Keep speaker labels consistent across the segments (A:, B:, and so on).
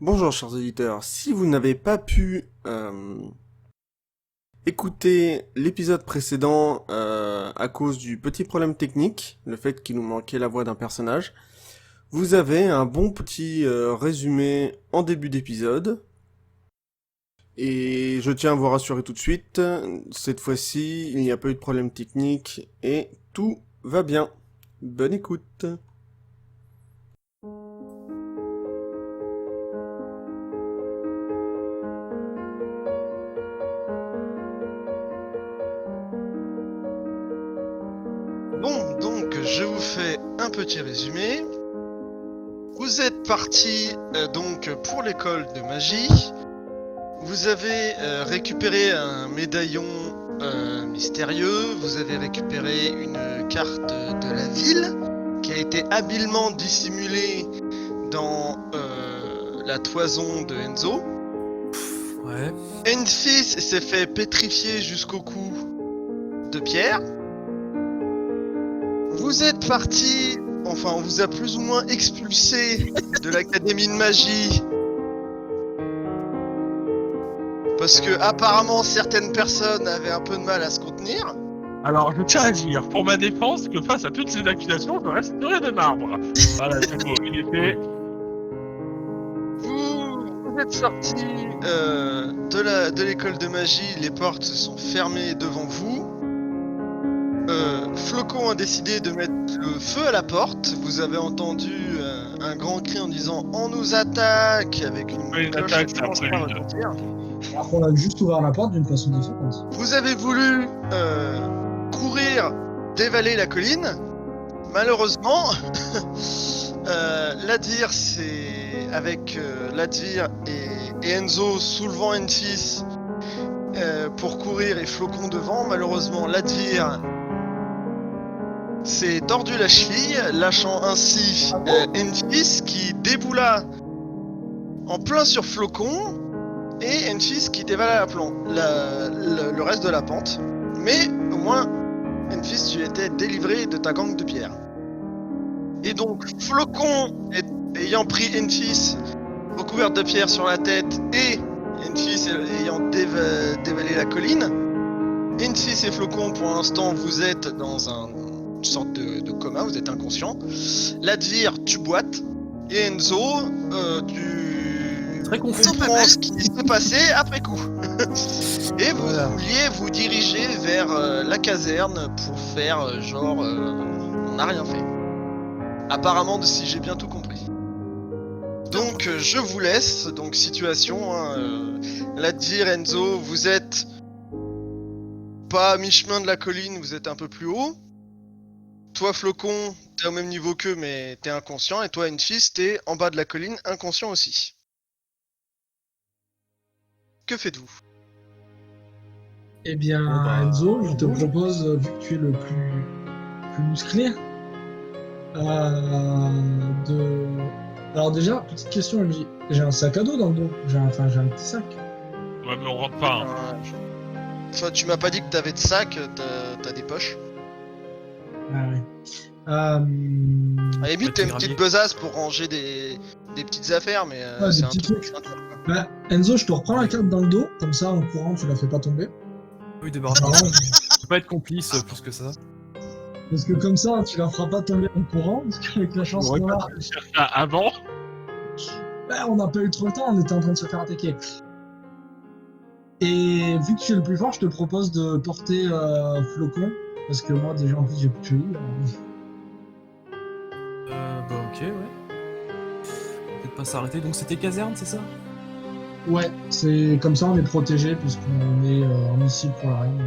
A: Bonjour chers auditeurs, si vous n'avez pas pu écouter l'épisode précédent à cause du petit problème technique, le fait qu'il nous manquait la voix d'un personnage, vous avez un bon petit résumé en début d'épisode. Et je tiens à vous rassurer tout de suite, cette fois-ci il n'y a pas eu de problème technique et tout va bien. Bonne écoute.
B: Bon, donc je vous fais un petit résumé. Vous êtes parti donc pour l'école de magie. Vous avez récupéré un médaillon mystérieux. Vous avez récupéré une carte de la ville qui a été habilement dissimulée dans la toison de Enzo.
C: Ouais.
B: Enfis s'est fait pétrifier jusqu'au cou de Pierre. Vous êtes parti, enfin on vous a plus ou moins expulsé de l'académie de magie. Parce que apparemment certaines personnes avaient un peu de mal à se contenir.
D: Alors, je tiens à dire, pour ma défense, que face à toutes ces accusations, je resterai de marbre. Voilà, c'est beau, il est fait.
B: Vous êtes sorti de l'école de magie, les portes se sont fermées devant vous. Flocon a décidé de mettre le feu à la porte. Vous avez entendu un grand cri en disant « On nous attaque !» avec une
D: Oui, une
B: cloche
D: attaque,
B: qui
D: c'est
B: commence à
D: absolu.
B: retentir.
E: Alors qu'on a juste ouvert la porte d'une façon différente.
B: Vous avez voulu courir, dévaler la colline. Malheureusement, Ladvir, c'est avec Ladvir et Enzo soulevant Enfis pour courir et Flocon devant. Malheureusement, Ladvir s'est tordu la cheville, lâchant ainsi Enfis qui déboula en plein sur Flocon. Et Enfis qui dévala le reste de la pente. Mais au moins, Enfis, tu étais délivré de ta gangue de pierre. Et donc, Flocon, ayant pris Enfis recouverte de pierre sur la tête, et Enfis ayant dévalé la colline, Enfis et Flocon, pour l'instant, vous êtes dans une sorte de coma, vous êtes inconscient. Ladvir, tu boites. Et Enzo, tu...
C: Très confus.
B: comprends ce qui s'est passé après coup. Et vous
C: Voilà.
B: vouliez vous diriger vers la caserne pour faire genre on n'a rien fait. Apparemment, si j'ai bien tout compris. Donc je vous laisse. Donc situation, Ladvir, Enzo, vous êtes pas à mi-chemin de la colline, vous êtes un peu plus haut. Toi Flocon, t'es au même niveau qu'eux mais t'es inconscient. Et toi Enfis, t'es en bas de la colline, inconscient aussi. Que faites-vous?
E: Eh bien,
C: Bon, bah,
E: Enzo, je te propose, vu que tu es le plus musclé, de... Alors déjà, petite question, MJ. J'ai un sac à dos dans le dos. J'ai un petit sac.
D: Ouais, mais on rentre pas, hein.
B: Enfin, tu m'as pas dit que t'avais de sac, t'as des poches.
E: Ah oui.
B: À la limite,
C: Ouais,
B: t'as une
C: t'es
B: petite
C: gravier.
B: besace pour ranger des petites affaires, mais
E: Ouais,
B: c'est
E: des
B: un
E: petits
B: truc.
E: trucs.
B: ceinture, quoi.
E: Bah, Enzo, je te reprends la carte dans le dos, comme ça, en courant, tu la fais pas tomber.
C: Oui, débordement.
E: Alors,
C: Je peux pas être complice plus que ça.
E: parce que comme ça, tu la feras pas tomber en courant, parce qu'avec la chance
C: Ouais,
E: qu'on a,
D: Ah, avant,
E: bah, on n'a pas eu trop le temps, on était en train de se faire attaquer. Et vu que tu es le plus fort, je te propose de porter Flocon, parce que moi, déjà, en plus, j'ai plus de cheville.
C: Bah ok, ouais. Peut-être pas s'arrêter. Donc c'était caserne, c'est ça?
E: Ouais, c'est comme ça, on est protégé, puisqu'on est en missile pour la reine.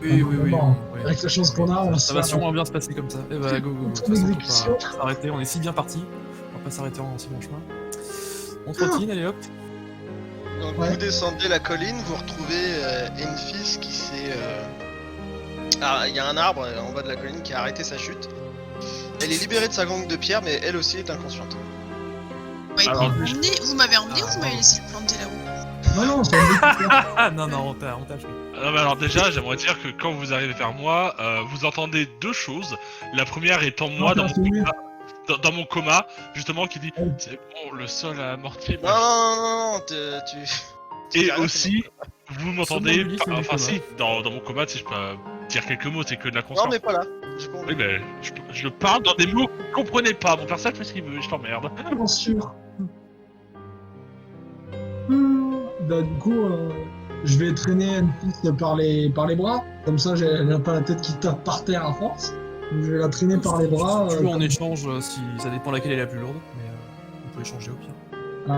C: Oui, oui, oui.
E: Bon,
C: ouais.
E: avec la chance qu'on a, on va se
C: Ça va
E: faire-
C: sûrement bien se passer comme ça. Eh bah go, go, go. De toute
E: Ton
C: façon, on peut
E: exécution.
C: pas s'arrêter, on est si bien parti. On va pas s'arrêter en si bon chemin. On trottine, allez hop.
B: Donc
E: Ouais.
B: vous descendez la colline, vous retrouvez Enfis qui s'est... Ah, il y a un arbre en bas de la colline qui a arrêté sa chute. Elle est libérée de sa gangue de pierre, mais elle aussi est inconsciente.
F: Ouais,
D: Alors,
F: vous m'avez emmené ou vous m'avez laissé le planter là-haut?
E: Non, non, c'est un
C: Ah non, non, on t'a fait.
D: non, mais alors déjà, j'aimerais dire que quand vous arrivez vers moi, vous entendez deux choses. La première étant moi dans mon coma. dans mon coma, justement, qui dit c'est bon, le sol a amorti.
B: Non, tu
D: Et
B: dis rien,
D: aussi, vous m'entendez,
C: Somnambuliste du
D: enfin
C: coma.
D: si, dans mon coma, si je peux dire quelques mots, c'est que de la
B: non,
D: conscience.
B: mais pas là. J'ai compris.
D: Oui, mais je parle dans des mots que vous comprenez pas. Mon personnage fait ce qu'il veut, je t'emmerde.
E: Bien sûr. Bah, du coup, je vais traîner Enfys par les bras. Comme ça, j'ai pas la tête qui tape par terre à force. Donc, je vais la traîner par les bras.
C: Si tu veux, en
E: comme-
C: échange, si ça dépend laquelle est la plus lourde, mais on peut échanger au pire.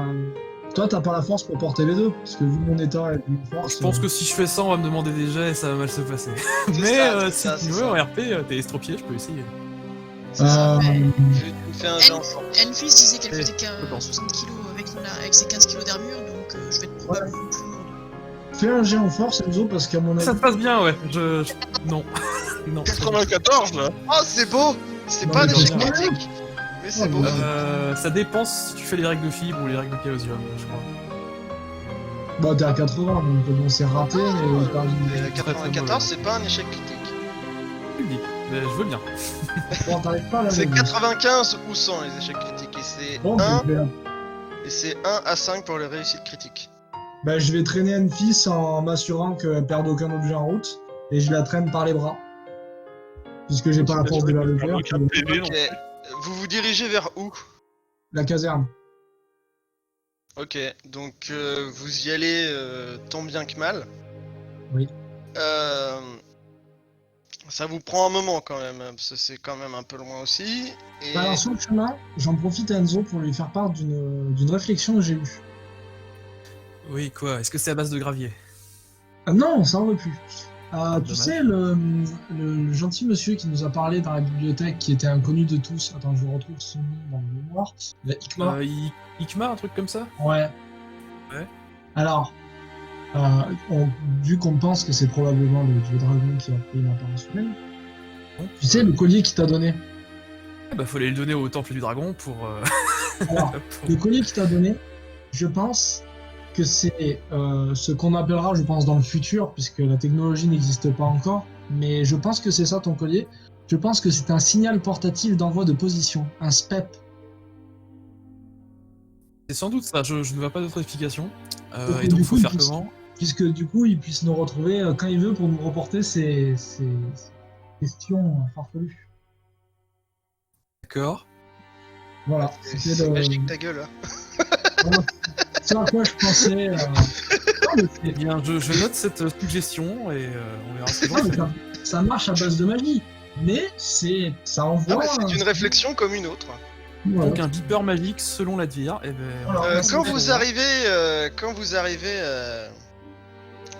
E: Toi, t'as pas la force pour porter les deux. Parce que vu mon état et mon force.
C: Je pense que si je fais ça, on va me demander des jets et ça va mal se passer.
B: C'est
C: Mais
B: ça, c'est
C: si
B: ça,
C: tu
B: c'est
C: veux,
B: ça.
C: en RP, t'es estropié, je peux essayer.
B: C'est ça.
F: Ouais.
B: Je fais un jet ensemble.
F: Enfys disait qu'elle
C: Eh,
F: faisait
C: je pense.
F: 60 kilos avec ses 15 kilos d'armure, donc je vais être probablement plus lourde.
E: Fais un jet en force, Enzo, parce qu'à mon avis.
C: Ça se passe bien, ouais. Non. Non.
D: 94 là.
B: Oh, c'est beau. C'est
E: Non,
B: pas un
E: mais
B: échec
E: non.
B: critique. Mais c'est
E: Oh,
B: beau.
E: mais-
C: Ça dépend si tu fais les règles de fibre ou les règles de chaosium, je crois.
E: Bah, t'es à 80, donc bon, c'est raté, mais t'as
B: Mais 94, c'est pas un échec critique.
C: Public. Mais je veux bien.
E: Bon, t'arrives pas à la
B: C'est
E: lever.
B: 95 ou 100 les échecs critiques. Et c'est
E: Bon,
B: 1
E: je vais,
B: et c'est 1 à 5 pour les réussites critiques.
E: bah, je vais traîner Enfys en m'assurant qu'elle perde aucun objet en route. Et je la traîne par les bras. Puisque j'ai pas la force de la lever.
D: Aucun PV non
B: Ok.
D: plus.
B: Vous vous dirigez vers où?
E: La caserne.
B: Ok, donc vous y allez tant bien que mal.
E: Oui.
B: Ça vous prend un moment quand même, parce que c'est quand même un peu loin aussi. Et...
E: Bah, alors, sur le chemin, j'en profite à Enzo pour lui faire part d'une réflexion que j'ai eue.
C: Oui, quoi? Est-ce que c'est à base de gravier?
E: Ah non, ça aurait pu. Tu
C: Dommage.
E: sais, le gentil monsieur qui nous a parlé dans la bibliothèque, qui était inconnu de tous. Attends, je retrouve son nom dans le mémoire. Ikma.
C: Ikma, un truc comme ça?
E: Ouais.
C: Ouais.
E: Alors, vu qu'on pense que c'est probablement le dieu dragon qui a pris une apparence humaine,
C: Bon.
E: tu sais, le collier qu'il t'a donné.
C: Bah, fallait le donner au temple du dragon pour.
E: Alors,
C: pour-
E: le collier qu'il t'a donné, je pense que c'est ce qu'on appellera, je pense, dans le futur, puisque la technologie n'existe pas encore, mais je pense que c'est ça ton collier. Je pense que c'est un signal portatif d'envoi de position, un SPEP.
C: C'est sans doute ça, je ne vois pas d'autre explication.
E: Donc,
C: Et donc,
E: du
C: faut
E: coup,
C: faire
E: il faut-
C: comment?
E: Puisque du coup, il puisse nous retrouver quand il veut pour nous reporter ces questions farfelues.
C: D'accord.
E: Voilà,
B: C'est
E: c'était
B: magique ta gueule, hein.
E: ce à quoi je pensais. Non, mais c'est-
C: Eh bien, je note cette suggestion et on verra ce que
E: non,
C: j'en
E: mais
C: fais.
E: ça marche à base de magie, mais ça
B: Ah,
E: envoie.
B: mais c'est une réflexion comme une autre.
E: Voilà.
C: Donc un beeper magique selon l'Advir, et ben.
E: Voilà.
C: on va
B: Quand
C: se
B: vous
C: faire.
B: arrivez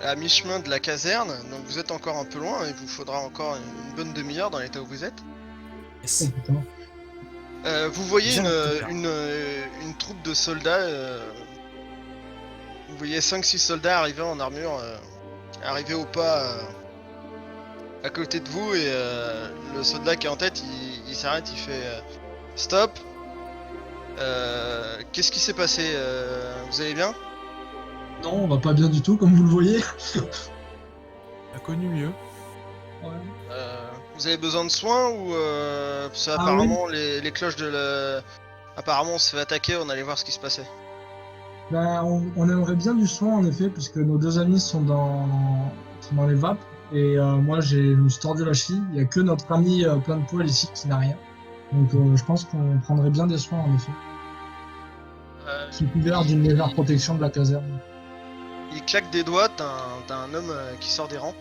B: à mi-chemin de la caserne, donc vous êtes encore un peu loin, il vous faudra encore une bonne demi-heure dans l'état où vous êtes.
C: Yes.
E: Oh, putain.
B: Vous voyez
C: Bien, super.
B: une troupe de soldats. Vous voyez 5-6 soldats arriver en armure, arriver au pas à côté de vous, et le soldat qui est en tête, il s'arrête, il fait stop. Qu'est-ce qui s'est passé? Vous allez bien?
E: Non, on va pas bien du tout, comme vous le voyez.
C: On a connu mieux.
B: Vous avez besoin de soins ou parce que
E: Ah
B: apparemment les cloches de la... Apparemment on se fait attaquer, on allait voir ce qui se passait.
E: Ben, on aimerait bien du soin en effet, puisque nos deux amis sont dans les vapes. Et moi, je me suis tordu la cheville. Il y a que notre ami plein de poils ici qui n'a rien. Donc je pense qu'on prendrait bien des soins en effet. Sous couvert d'une légère protection de la caserne.
B: Il claque des doigts, t'as un homme qui sort des rangs.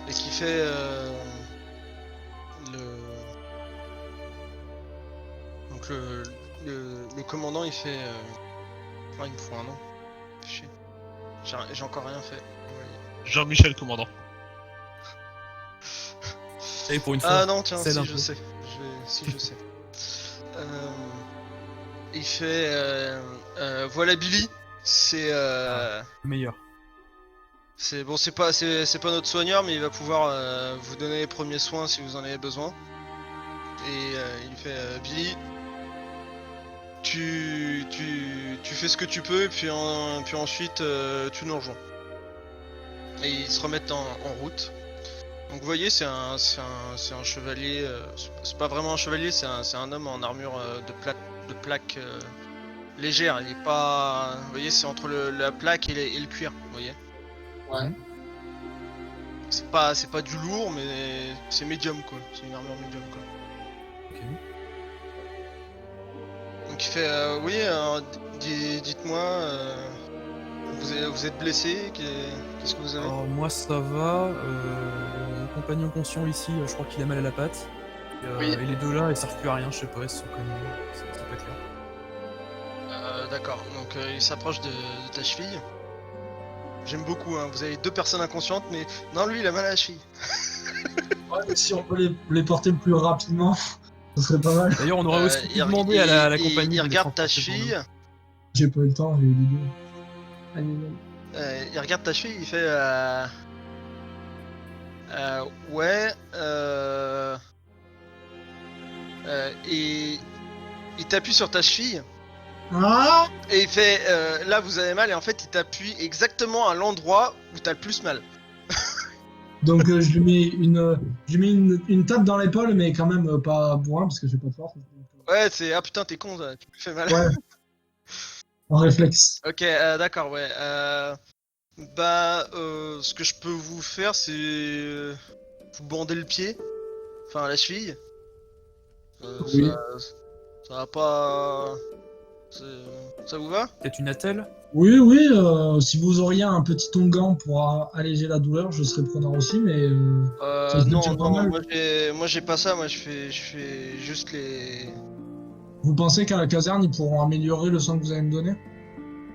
B: Et qui fait Donc le commandant il fait oh, il me faut un nom. Chier. J'ai encore rien fait.
D: Jean-Michel, commandant.
C: Et pour une fois.
B: Ah non tiens,
C: c'est
B: si
C: un
B: je
C: peu.
B: sais. Si je sais. Il fait voilà Billy, c'est
C: Le meilleur.
B: c'est bon, c'est pas notre soigneur, mais il va pouvoir vous donner les premiers soins si vous en avez besoin. Et il fait Billy, tu fais ce que tu peux, et puis ensuite tu nous rejoins. Et ils se remettent en route. Donc vous voyez, c'est un chevalier. C'est pas vraiment un chevalier, c'est un homme en armure de plaque légère. Il est pas. Vous voyez, c'est entre la plaque et le cuir. Vous voyez.
E: Ouais.
B: C'est pas du lourd, mais c'est médium quoi. C'est une armure médium quoi.
C: Ok.
B: Donc il fait, oui, dites-moi, vous êtes blessé, qu'est-ce que vous avez?
C: Alors moi ça va, mon compagnon conscient ici, je crois qu'il a mal à la patte.
B: Oui.
C: Et les deux là, ils servent plus à rien, je sais pas, ils se sont connus, c'est pas clair.
B: D'accord, donc il s'approche de ta cheville. J'aime beaucoup, hein. Vous avez deux personnes inconscientes, mais non, lui il a mal à la cheville.
E: Ouais, mais si on peut les porter plus rapidement, ce serait pas mal.
C: D'ailleurs on aurait aussi pu
B: Il-
C: demander à la
B: il-
C: compagnie.
B: Il
C: de
B: regarde ta
C: transporter pour nous.
B: cheville,
E: J'ai pas eu le temps, j'ai eu l'idée. Allez,
B: il regarde ta cheville, il fait, ouais, et il t'appuie sur ta cheville.
E: Ah,
B: Et il fait là vous avez mal et en fait il t'appuie exactement à l'endroit où t'as le plus mal.
E: donc je lui mets une tape dans l'épaule, mais quand même pas bourrin parce que j'ai pas de force.
B: Ouais c'est ah putain t'es con ça, tu me fais mal.
E: Ouais. En réflexe.
B: Ok d'accord ouais. Ce que je peux vous faire c'est vous bander le pied, enfin la cheville.
E: Oui.
B: Ça va pas. Ça vous va?
C: Peut-être une attelle.
E: Oui, oui, si vous auriez un petit onguent pour alléger la douleur, je serais preneur aussi, mais ça se
B: Non
E: fait pas
B: non
E: mal.
B: moi j'ai pas ça, moi je fais juste les.
E: Vous pensez qu'à la caserne, ils pourront améliorer le sang que vous allez me donner?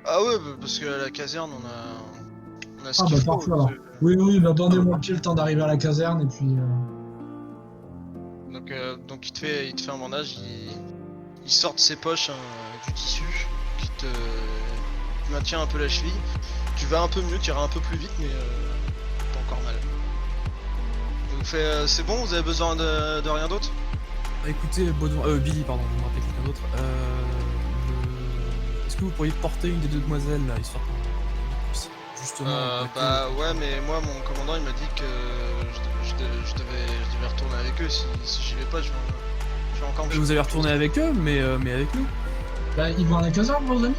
B: Ah ouais parce que à la caserne on a ce
E: Ah
B: qu'il
E: bah
B: faut.
E: parfait alors. Oui, oui, bah bandez-moi le pied le temps d'arriver à la caserne et puis...
B: Donc il te fait un bandage, il sort de ses poches du tissu qui te maintient un peu la cheville. Tu vas un peu mieux, tu iras un peu plus vite, mais t'as encore mal. Il vous fait c'est bon, vous avez besoin de rien d'autre?
C: Bah, écoutez, Billy, pardon, vous me rappelez quelqu'un d'autre. Est-ce que vous pourriez porter une des deux demoiselles là, histoire qu'on puisse justement.
B: Ouais, mais moi mon commandant il m'a dit que je devais retourner avec eux. Si j'y vais pas, je vais encore me
C: Vous allez retourner avec eux, mais avec nous.
E: Bah, ils vont à la caserne, vos amis?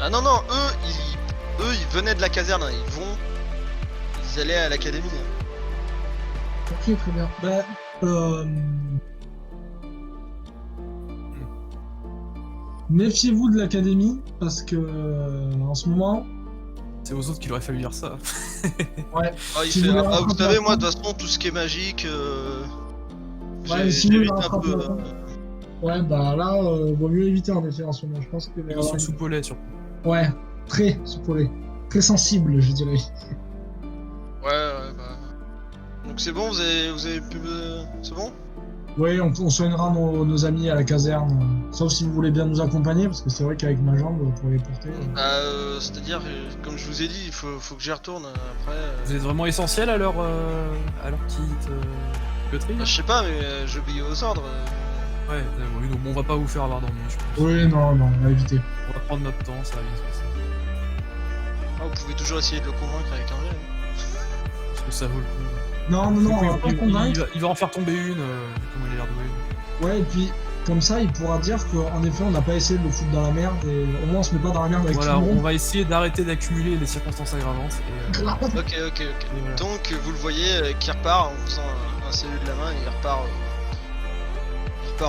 B: Ah non non, eux ils venaient de la caserne, hein, ils allaient à l'académie.
E: Ok, très bien. Bah, méfiez-vous de l'académie, parce que en ce moment...
C: C'est aux autres qu'il aurait fallu dire ça.
E: Ouais,
B: Ah, il
E: Si
B: fait,
E: vous les
B: vous
E: rattrapez
B: savez,
E: à
B: moi, de
E: temps-
B: toute façon, tout ce qui est magique,
E: Ouais, si vous les
B: j'évite un
E: rattrapez
B: peu.
E: à temps. Ouais, bah là, vaut mieux éviter en effet en ce moment. Je pense que...
C: Ils sont sous lait surtout.
E: Ouais, très soupolé. Très sensible, je dirais.
B: Ouais, bah. Donc c'est bon, vous avez pu. C'est bon?
E: Oui, on soignera nos amis à la caserne. Sauf si vous voulez bien nous accompagner, parce que c'est vrai qu'avec ma jambe, pour les porter...
B: C'est-à-dire, comme je vous ai dit, il faut que j'y retourne après.
C: Vous êtes vraiment essentiel à leur petite coterie.
B: Bah, je sais pas, mais j'obéis aux ordres.
C: Ouais, oui, donc on va pas vous faire avoir d'ennui, je pense.
E: Oui, non, on va éviter.
C: On va prendre notre temps, ça va bien se passer.
B: Ah, vous pouvez toujours essayer de le convaincre avec un jet.
C: Parce que ça vaut le coup.
E: Non, on va pas le convaincre.
C: Il va en faire tomber une, comment il a l'air doué.
E: Ouais, et puis, comme ça, il pourra dire qu'en effet, on n'a pas essayé de le foutre dans la merde, et au moins on se met pas dans la merde avec
C: Voilà,
E: tout le
C: on
E: monde.
C: va essayer d'arrêter d'accumuler les circonstances aggravantes. Et,
B: Ok.
C: et voilà.
B: Donc vous le voyez qui repart en faisant un salut de la main, il repart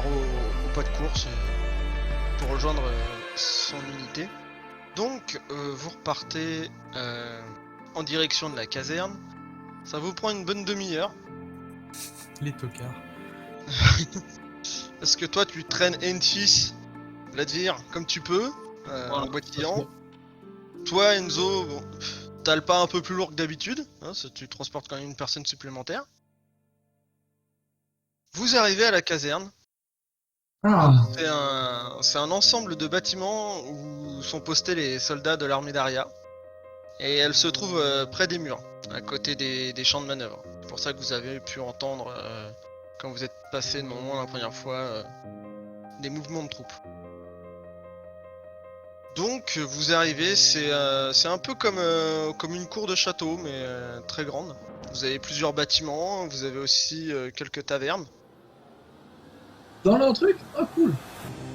B: au pas de course pour rejoindre son unité. Donc vous repartez en direction de la caserne. Ça vous prend une bonne demi-heure.
C: Les tocards.
B: Parce que toi tu traînes Enfis, Vladimir, comme tu peux, en boitillant. Toi Enzo, bon, t'as le pas un peu plus lourd que d'habitude, hein, tu transportes quand même une personne supplémentaire. Vous arrivez à la caserne.
E: Ah,
B: C'est un ensemble de bâtiments où sont postés les soldats de l'armée d'Aria. Et elle se trouve près des murs, à côté des champs de manœuvre. C'est pour ça que vous avez pu entendre, quand vous êtes passé non loin la première fois, des mouvements de troupes. Donc vous arrivez, c'est un peu comme une cour de château, mais très grande. Vous avez plusieurs bâtiments, vous avez aussi quelques tavernes.
E: Dans leur truc? Oh cool.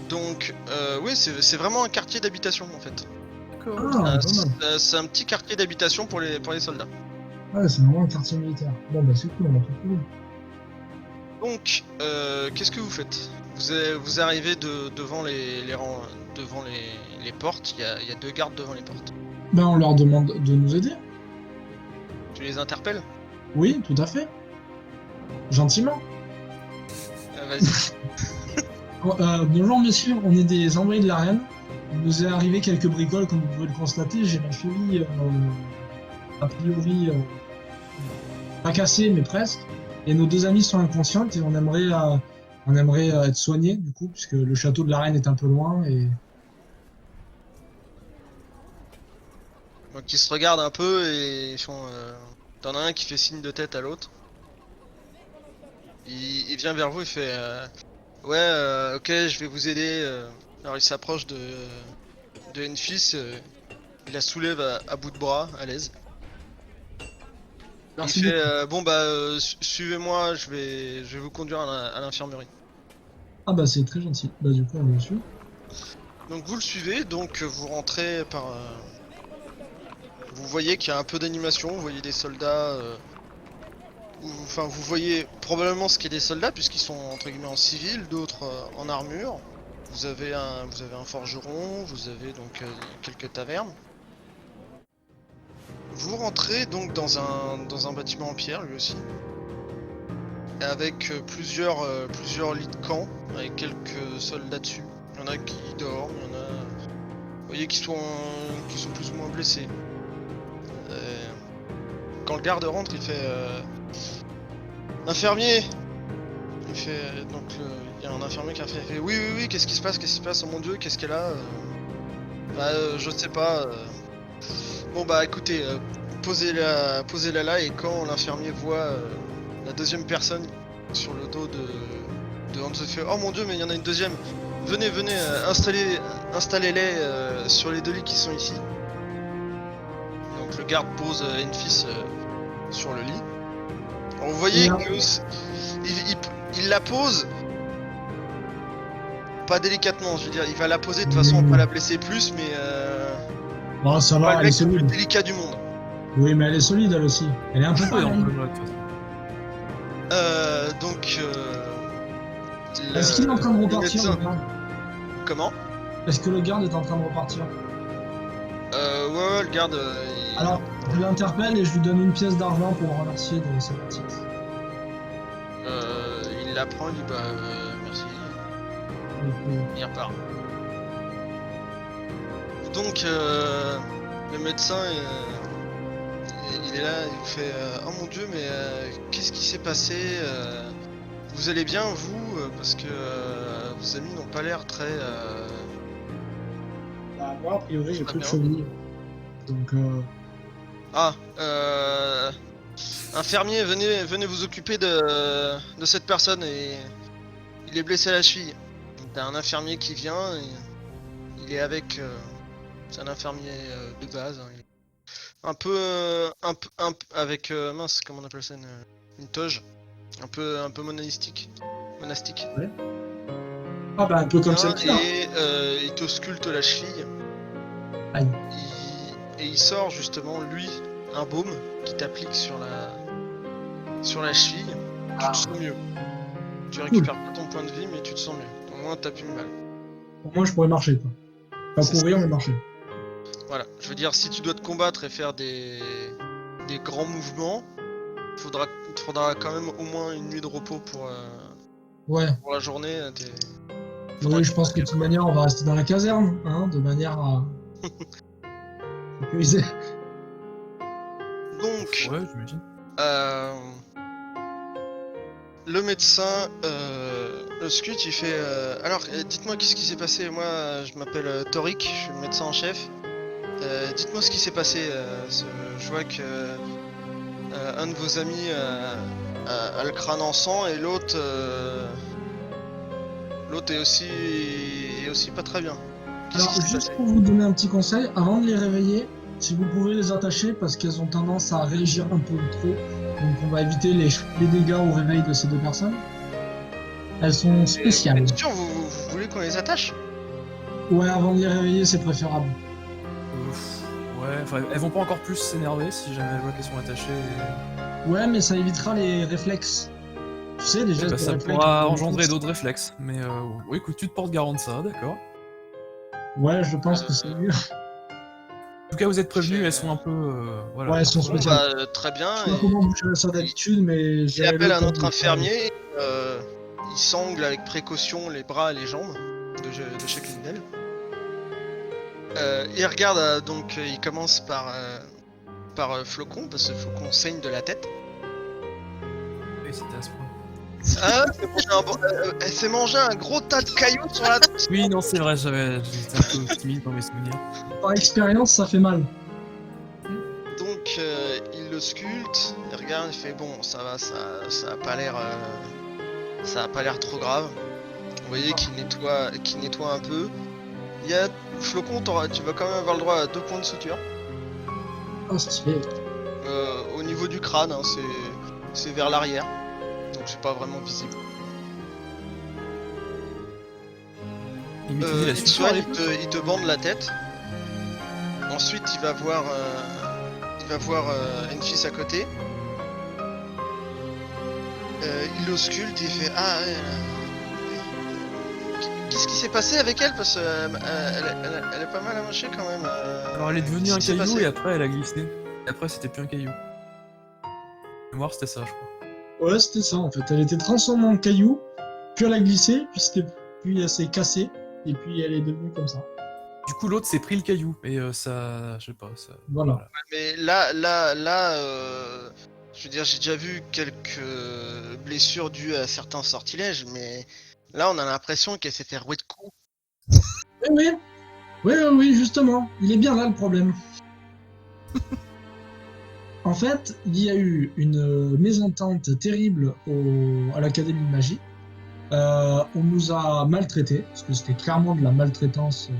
B: Donc oui, c'est vraiment un quartier d'habitation en fait.
C: D'accord.
E: Ah, pas mal.
B: C'est un petit quartier d'habitation pour les soldats.
E: Ouais, c'est vraiment un quartier militaire. Bon bah c'est cool, on a tout trouvé.
B: Donc qu'est-ce que vous faites? Vous arrivez devant devant les portes, il y a 2 gardes devant les portes.
E: Ben on leur demande de nous aider.
B: Tu les interpelles?
E: Oui, tout à fait. Gentiment.
B: Vas-y.
E: Bonjour messieurs, on est des envoyés de la reine. Il nous est arrivé quelques bricoles comme vous pouvez le constater. J'ai ma cheville a priori pas cassée mais presque. Et nos 2 amis sont inconscientes et on aimerait être soignés du coup puisque le château de la reine est un peu loin et
B: Donc ils se regardent un peu et ils font... T'en as un qui fait signe de tête à l'autre. Il vient vers vous, il fait... Ouais, ok, je vais vous aider. Alors il s'approche de Enfys, il la soulève à bout de bras, à l'aise.
E: merci
B: Il
E: beaucoup.
B: fait bon bah suivez-moi, je vais vous conduire à l'infirmerie.
E: Ah bah c'est très gentil. Bah du coup on le suit.
B: Donc vous le suivez, donc vous rentrez par... Vous voyez qu'il y a un peu d'animation, vous voyez des soldats... Enfin vous voyez probablement ce qu'est des soldats puisqu'ils sont entre guillemets en civil, d'autres en armure. Vous avez un forgeron, vous avez donc quelques tavernes. Vous rentrez donc dans un bâtiment en pierre lui aussi. Avec plusieurs lits de camp, avec quelques soldats dessus. Il y en a qui dorment, il y en a... Vous voyez qui sont plus ou moins blessés. Quand le garde rentre, il fait... Infirmier! Il fait... Donc il y a un infirmier qui a fait... Oui, oui, oui, qu'est-ce qui se passe? Oh mon dieu, qu'est-ce qu'elle a? Bah, je sais pas. Bon bah écoutez, posez-la là et quand l'infirmier voit la deuxième personne sur le dos de Hans, il fait oh mon dieu mais il y en a une deuxième. Venez, installez-les sur les 2 lits qui sont ici. Donc le garde pose Enfys sur le lit. Alors, vous voyez que il la pose pas délicatement, je veux dire, il va la poser de façon à pas la blesser plus, mais
E: Bon ça
B: pas
E: va,
B: le
E: elle est
B: mec le plus
E: solide.
B: délicat du monde.
E: Oui mais elle est solide elle aussi. Elle est un peu
C: Ouais,
E: pareille.
C: on peut le noter, de toute façon.
B: Donc
E: Est-ce qu'il est en train de
B: le
E: repartir
B: médecin-
E: le garde?
B: Comment?
E: Est-ce que le garde est en train de repartir?
B: Ouais, le garde.
E: Alors, je l'interpelle et je lui donne une pièce d'argent pour le remercier de sa gentillesse.
B: Il la prend, il dit bah merci, il repart. Donc le médecin il est là, il vous fait oh mon dieu mais qu'est-ce qui s'est passé vous allez bien vous parce que vos amis n'ont pas l'air très
E: Bah, moi, a priori, j'ai
B: Très
E: plus de
B: bien.
E: cheville. Donc,
B: Ah, infirmier, venez vous occuper de cette personne et il est blessé à la cheville. Donc, t'as un infirmier qui vient, et il est avec, c'est un infirmier de base, hein. Un peu avec mince, comment on appelle ça, une toge, un peu monastique.
E: ah bah, un peu comme
B: Vient
E: celle-ci. Là.
B: et il t'ausculte la cheville.
E: Aïe.
B: Et il sort justement lui un baume qui t'applique sur la cheville. Tu te sens mieux. Tu récupères pas ton point de vie mais tu te sens mieux. Au moins t'as plus mal.
E: Au moins, je pourrais marcher, quoi. Pas
B: C'est
E: courir,
B: ça.
E: mais marcher.
B: Voilà. Je veux dire si tu dois te combattre et faire des grands mouvements, il te faudra quand même au moins une nuit de repos pour
E: Ouais.
B: la journée. Faudra
E: Oui,
B: que
E: je pense que de toute manière, on va rester dans la caserne, hein, de manière à sécuriser.
B: Donc
C: Ouais, j'imagine.
B: le médecin, le scut, il fait alors, dites-moi qu'est-ce qui s'est passé. Moi, je m'appelle Torik, je suis le médecin en chef. Dites-moi ce qui s'est passé. Je vois que un de vos amis a le crâne en sang et l'autre est aussi pas très bien. Qu'est-ce
E: Alors,
B: qui s'est
E: juste
B: passé?
E: pour vous donner un petit conseil, avant de les réveiller, si vous pouvez les attacher parce qu'elles ont tendance à réagir un peu trop, donc on va éviter les dégâts au réveil de ces deux personnes. Elles sont
B: Vous
E: spéciales.
B: êtes sûr, vous voulez qu'on les attache?
E: Ouais, avant de les réveiller, c'est préférable.
C: Ouais, enfin, elles vont pas encore plus s'énerver si jamais elles voient qu'elles sont attachées.
E: Ouais, mais ça évitera les réflexes. Tu sais, les gestes
C: Bah,
E: de
C: ça
E: réflexe.
C: pourra engendrer d'autres réflexes. Mais oui, écoute, tu te portes garant de ça, d'accord.
E: Ouais, je pense que c'est mieux.
C: En tout cas, vous êtes prévenus, elles sont un peu. Voilà.
E: Ouais, elles sont
B: Bon,
E: spéciales.
B: bah, très bien.
E: Je sais pas comment vous gérez ça d'habitude, mais
B: Il appelle un autre infirmier. Il sangle avec précaution les bras et les jambes de chacune d'elles. Il regarde, donc il commence par Flocon, parce que Flocon saigne de la tête.
C: Et c'était à ce point.
B: Ah, elle s'est mangé un gros tas de cailloux sur la tête.
C: Oui, non, c'est vrai, j'étais un peu optimiste dans mes souvenirs.
E: Par expérience, ça fait mal.
B: Donc il le sculpte, il regarde, il fait bon, ça va, ça a pas l'air, ça a pas l'air trop grave. Vous voyez qu'il nettoie un peu. Il y a Flocon, tu vas quand même avoir le droit à 2 points de suture.
E: Oh, stylé.
B: Au niveau du crâne, hein, c'est vers l'arrière, donc c'est pas vraiment visible.
C: Il m'utilisait la suture à
B: Itswan,
C: l'époque.
B: il te bande la tête. Ensuite, il va voir Enfys à côté. Il l'ausculte et il fait ah ouais, qu'est-ce qui s'est passé avec elle parce qu'elle elle est pas mal amochée quand même.
C: Alors elle est devenue
B: qu'est-ce
C: un
B: qui s'est
C: caillou
B: passé
C: et après elle a glissé. Et après c'était plus un caillou. Mémoire c'était ça je crois.
E: Ouais, c'était ça en fait. Elle était transformée en caillou, puis elle a glissé, puis elle s'est cassée, et puis elle est devenue comme ça.
C: Du coup l'autre s'est pris le caillou et ça, je sais pas, ça...
E: Voilà.
B: Mais là, je veux dire, j'ai déjà vu quelques blessures dues à certains sortilèges, mais là, on a l'impression qu'elle s'est fait rouer de coups.
E: Oui, justement. Il est bien là le problème. En fait, il y a eu une mésentente terrible à l'Académie de magie. On nous a maltraités, parce que c'était clairement de la maltraitance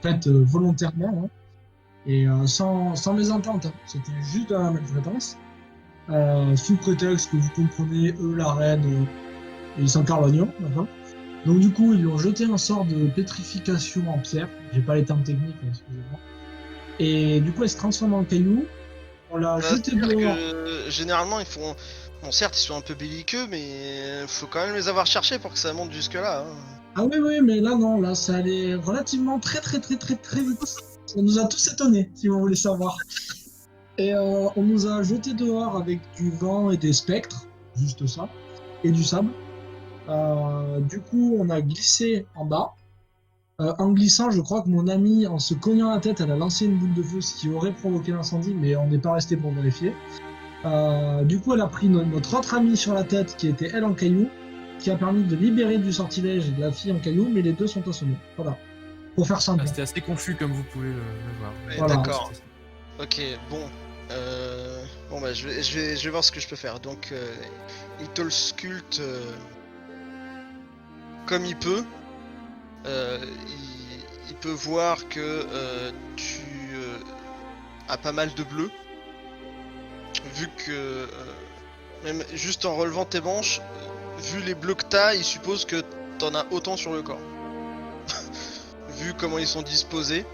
E: faite volontairement, hein, et sans mésentente. Hein. C'était juste de la maltraitance. Sous prétexte que vous comprenez, eux, la reine, ils sont l'oignon, d'accord. Donc du coup, ils lui ont jeté un sort de pétrification en pierre. J'ai pas les termes techniques, hein, excusez-moi. Et du coup, elle se transforme en caillou. On l'a jeté dehors.
B: Généralement, ils font... Bon, certes, ils sont un peu belliqueux, mais faut quand même les avoir cherchés pour que ça monte jusque-là. Hein.
E: Ah oui, mais là, non. Là, ça allait relativement très vite. Ça nous a tous étonnés, si vous voulez savoir. Et on nous a jetés dehors avec du vent et des spectres, juste ça, et du sable. Du coup, on a glissé en bas. En glissant, je crois que mon amie, en se cognant la tête, elle a lancé une boule de feu, ce qui aurait provoqué l'incendie, mais on n'est pas resté pour vérifier. Du coup, elle a pris notre autre amie sur la tête, qui était elle en caillou, qui a permis de libérer du sortilège de la fille en caillou, mais les deux sont assommés. Voilà. Pour faire simple.
C: Ah, c'était assez confus comme vous pouvez le voir.
B: Ouais,
E: Voilà.
B: d'accord. Ok, bon. Bon bah je vais voir ce que je peux faire. Donc il te le sculpte comme il peut. Il peut voir que tu as pas mal de bleu. Vu que même juste en relevant tes manches, vu les bleus que t'as, il suppose que t'en as autant sur le corps. Vu comment ils sont disposés.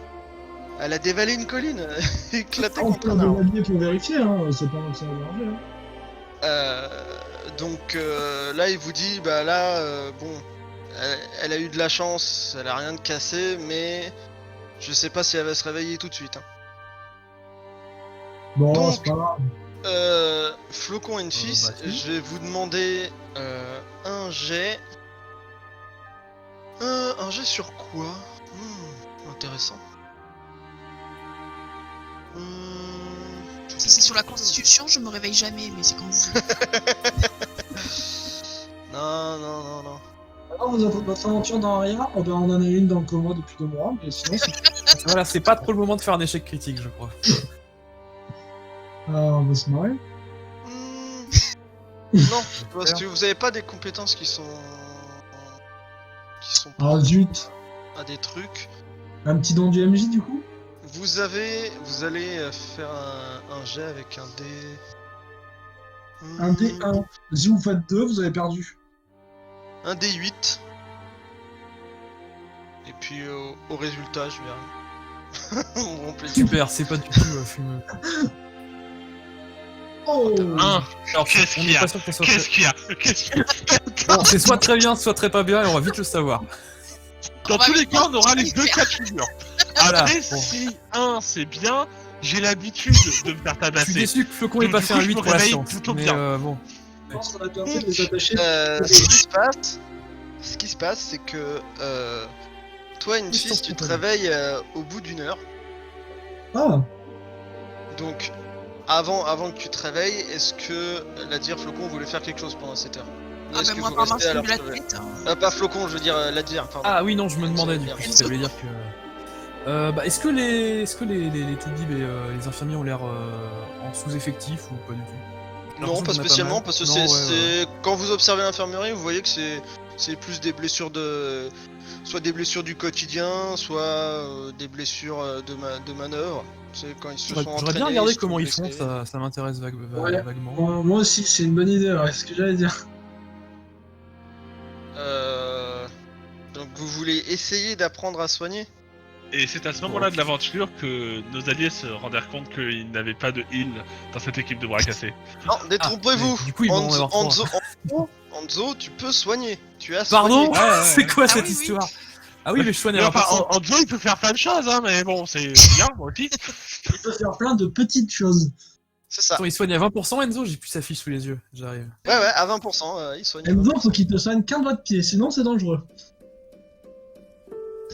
B: Elle a dévalé une colline, éclaté
E: On
B: contre
E: peut
B: un arbre.
E: valider pour vérifier, hein. C'est pas que ça va déranger. Hein.
B: Donc là il vous dit bah là bon elle a eu de la chance, elle a rien de cassé mais je sais pas si elle va se réveiller tout de suite. Hein.
E: Bon,
B: Donc,
E: c'est pas grave.
B: Flocon et Enfys,
C: bah, si.
B: je vais vous demander un jet. Un jet sur quoi? Intéressant.
F: Si c'est sur la constitution, je me réveille jamais, mais c'est quand vous.
B: Non.
E: Alors, vous avez votre aventure dans Aria. Oh, ben, on en a une dans le coma depuis 2 mois, mais sinon, c'est...
C: Voilà, c'est pas trop le moment de faire un échec critique, je crois.
E: On va se marrer.
B: Non, parce que vous avez pas des compétences qui sont
E: Ah, zut.
B: à des trucs.
E: Un petit don du MJ du coup.
B: Vous allez faire un jet avec un dé.
E: Un D1. Si vous faites 2, vous avez perdu.
B: Un D8. Et puis au résultat, je verrai. Mon grand plaisir.
C: Super, c'est pas du tout fumeux.
E: Oh
D: Hein
C: Alors,
D: Qu'est-ce
C: on
D: qu'il
C: est
D: y a
C: pas sûr que ça soit
D: Qu'est-ce qu'il y a Qu'est-ce qu'il y a
C: Bon, c'est soit très bien, soit très pas bien, et on va vite le savoir.
D: Dans
F: On va
D: tous les
F: vite
D: cas, on aura
F: voir
D: les
F: ce
D: deux
F: qu'il
D: cas de figure.
C: Voilà,
D: Après,
C: bon.
D: si un c'est bien, j'ai l'habitude de me faire
C: Je suis
D: tabasser.
C: déçu que Flocon ait
D: Donc,
C: pas
D: du
C: fait
D: coup,
C: un
D: je
C: 8
D: me
C: pour la
D: réveille
C: science.
D: plutôt
C: Mais
D: bien.
C: bon.
E: Je pense qu'on a bien fait de les attacher.
B: Ce qui se passe, c'est que toi, une
C: Oui,
B: fille,
C: je t'en
B: tu te
C: prie.
B: réveilles au bout d'une heure.
E: Ah,
B: Donc, avant que tu te réveilles, est-ce que la dire Flocon voulait faire quelque chose pendant cette heure? Ou
F: Ah
B: est-ce
F: bah
B: que
F: moi
B: vous
F: apparemment
B: restez à
F: je
B: l'heure
F: de la
B: crevé
F: tête. Hein.
B: Pas Flocon, je veux dire la dire, pardon.
C: Ah oui, non, je me demandais du coup si ça
B: Enzo.
C: veut dire que. Est-ce que les Toubib et les infirmiers ont l'air en sous-effectif ou pas du tout?
B: Non, pas spécialement, parce que c'est quand vous observez l'infirmerie, vous voyez que c'est plus des blessures soit des blessures du quotidien, soit des blessures de manœuvre. C'est quand ils se sont entraînés.
C: J'aurais bien regardé
B: se
C: comment
B: sont
C: ils font,
B: blessés.
C: ça m'intéresse
E: Ouais.
C: vaguement.
E: moi aussi, c'est une bonne idée, ouais, c'est ce que j'allais dire.
B: Donc vous voulez essayer d'apprendre à soigner?
D: Et c'est à ce moment-là de l'aventure que nos alliés se rendèrent compte qu'ils n'avaient pas de heal dans cette équipe de bras cassés.
B: Non, détrompez-vous.
C: mais du coup, ils vont en avoir
B: Anzo, tu peux soigner. Tu as
C: Pardon
B: soigné.
D: Ouais.
C: C'est quoi
F: Ah
C: cette
F: oui, oui.
C: histoire? Ah oui, mais je soigne
D: Mais
C: à
D: enfin,
C: 1%.
D: Enzo, il peut faire plein de choses, hein, mais bon, c'est bien, moi aussi.
E: Il peut faire plein de petites choses.
B: C'est ça.
C: Attends, il soigne à 20%, Enzo? J'ai plus sa fiche sous les yeux, j'arrive.
B: Ouais, à 20%, il soigne.
E: Enzo, faut qu'il te soigne qu'un doigt de pied, sinon c'est dangereux.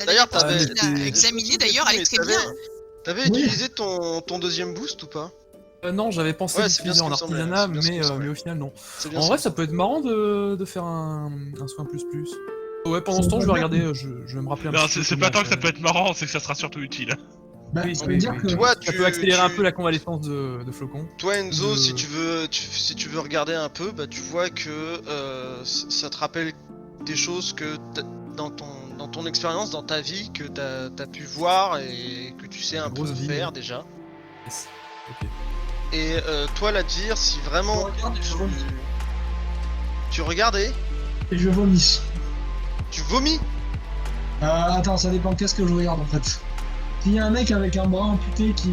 B: D'ailleurs,
F: La
B: t'avais-
F: dernière partie qu'il a examinée d'ailleurs, elle est très bien.
B: T'avais
E: Oui.
B: utilisé ton deuxième boost ou pas?
C: Non, j'avais pensé
B: Ouais, c'est bien
C: l'utiliser
B: ce
C: en
B: qui me semblait,
C: artisanat,
B: c'est bien ce qui me
C: mais
B: semblait.
C: au final, non.
B: C'est bien
C: En
B: ça.
C: vrai, ça peut être marrant de faire un soin plus plus. Ouais, pendant
E: Ça
C: ce temps,
E: va
C: je vais
E: bien.
C: regarder, je vais me rappeler un
D: Non,
C: petit peu.
D: c'est pas tant que ça peut être marrant, c'est que ça sera surtout utile.
E: Bah,
C: Oui,
E: ça
C: oui,
E: veut dire
C: oui.
E: que.
B: Tu vois,
C: Ça peut accélérer un peu la convalescence de Flocon.
B: Toi Enzo,
C: de-
B: si tu veux regarder un peu, bah tu vois que ça te rappelle des choses que dans ton expérience, dans ta vie, que t'as pu voir et que tu sais un peu
C: Grosse vie,
B: faire
C: ouais.
B: déjà.
C: Yes. Ok.
B: Et toi la dire, si vraiment tu regardais,
E: Et je vomis.
B: tu vomis.
E: Attends, ça dépend qu'est-ce que je regarde en fait. S'il y a un mec avec un bras amputé qui.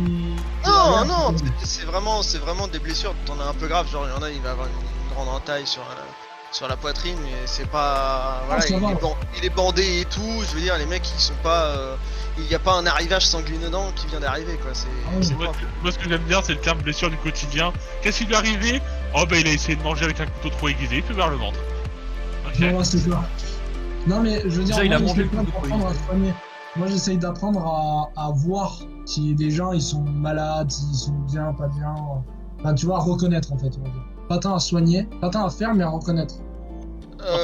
B: Non, non, c'est vraiment des blessures. T'en as un peu grave, genre il y en a, il va avoir une grande entaille sur la poitrine, mais c'est pas. Voilà,
E: ça va.
B: il est bandé et tout. Je veux dire, les mecs, ils sont pas. Il n'y a pas un arrivage sanguinolent qui vient d'arriver, quoi. C'est
E: oui.
D: Moi, ce que j'aime bien, c'est le terme blessure du quotidien. Qu'est-ce qui lui est arrivé? Oh, bah, il a essayé de manger avec un couteau trop aiguisé, il peut vers le ventre. Ok.
E: Non, c'est ça. Non, mais je veux dire,
C: Déjà, il a
E: moi,
C: mangé
E: j'essaie
C: le
E: pas
C: coup de
E: d'apprendre à
C: poing.
E: soigner. Moi, j'essaye d'apprendre à voir si des gens ils sont malades, s'ils sont bien, pas bien. Enfin, tu vois, à reconnaître en fait. On va dire. Pas tant à soigner, pas tant à faire, mais à reconnaître.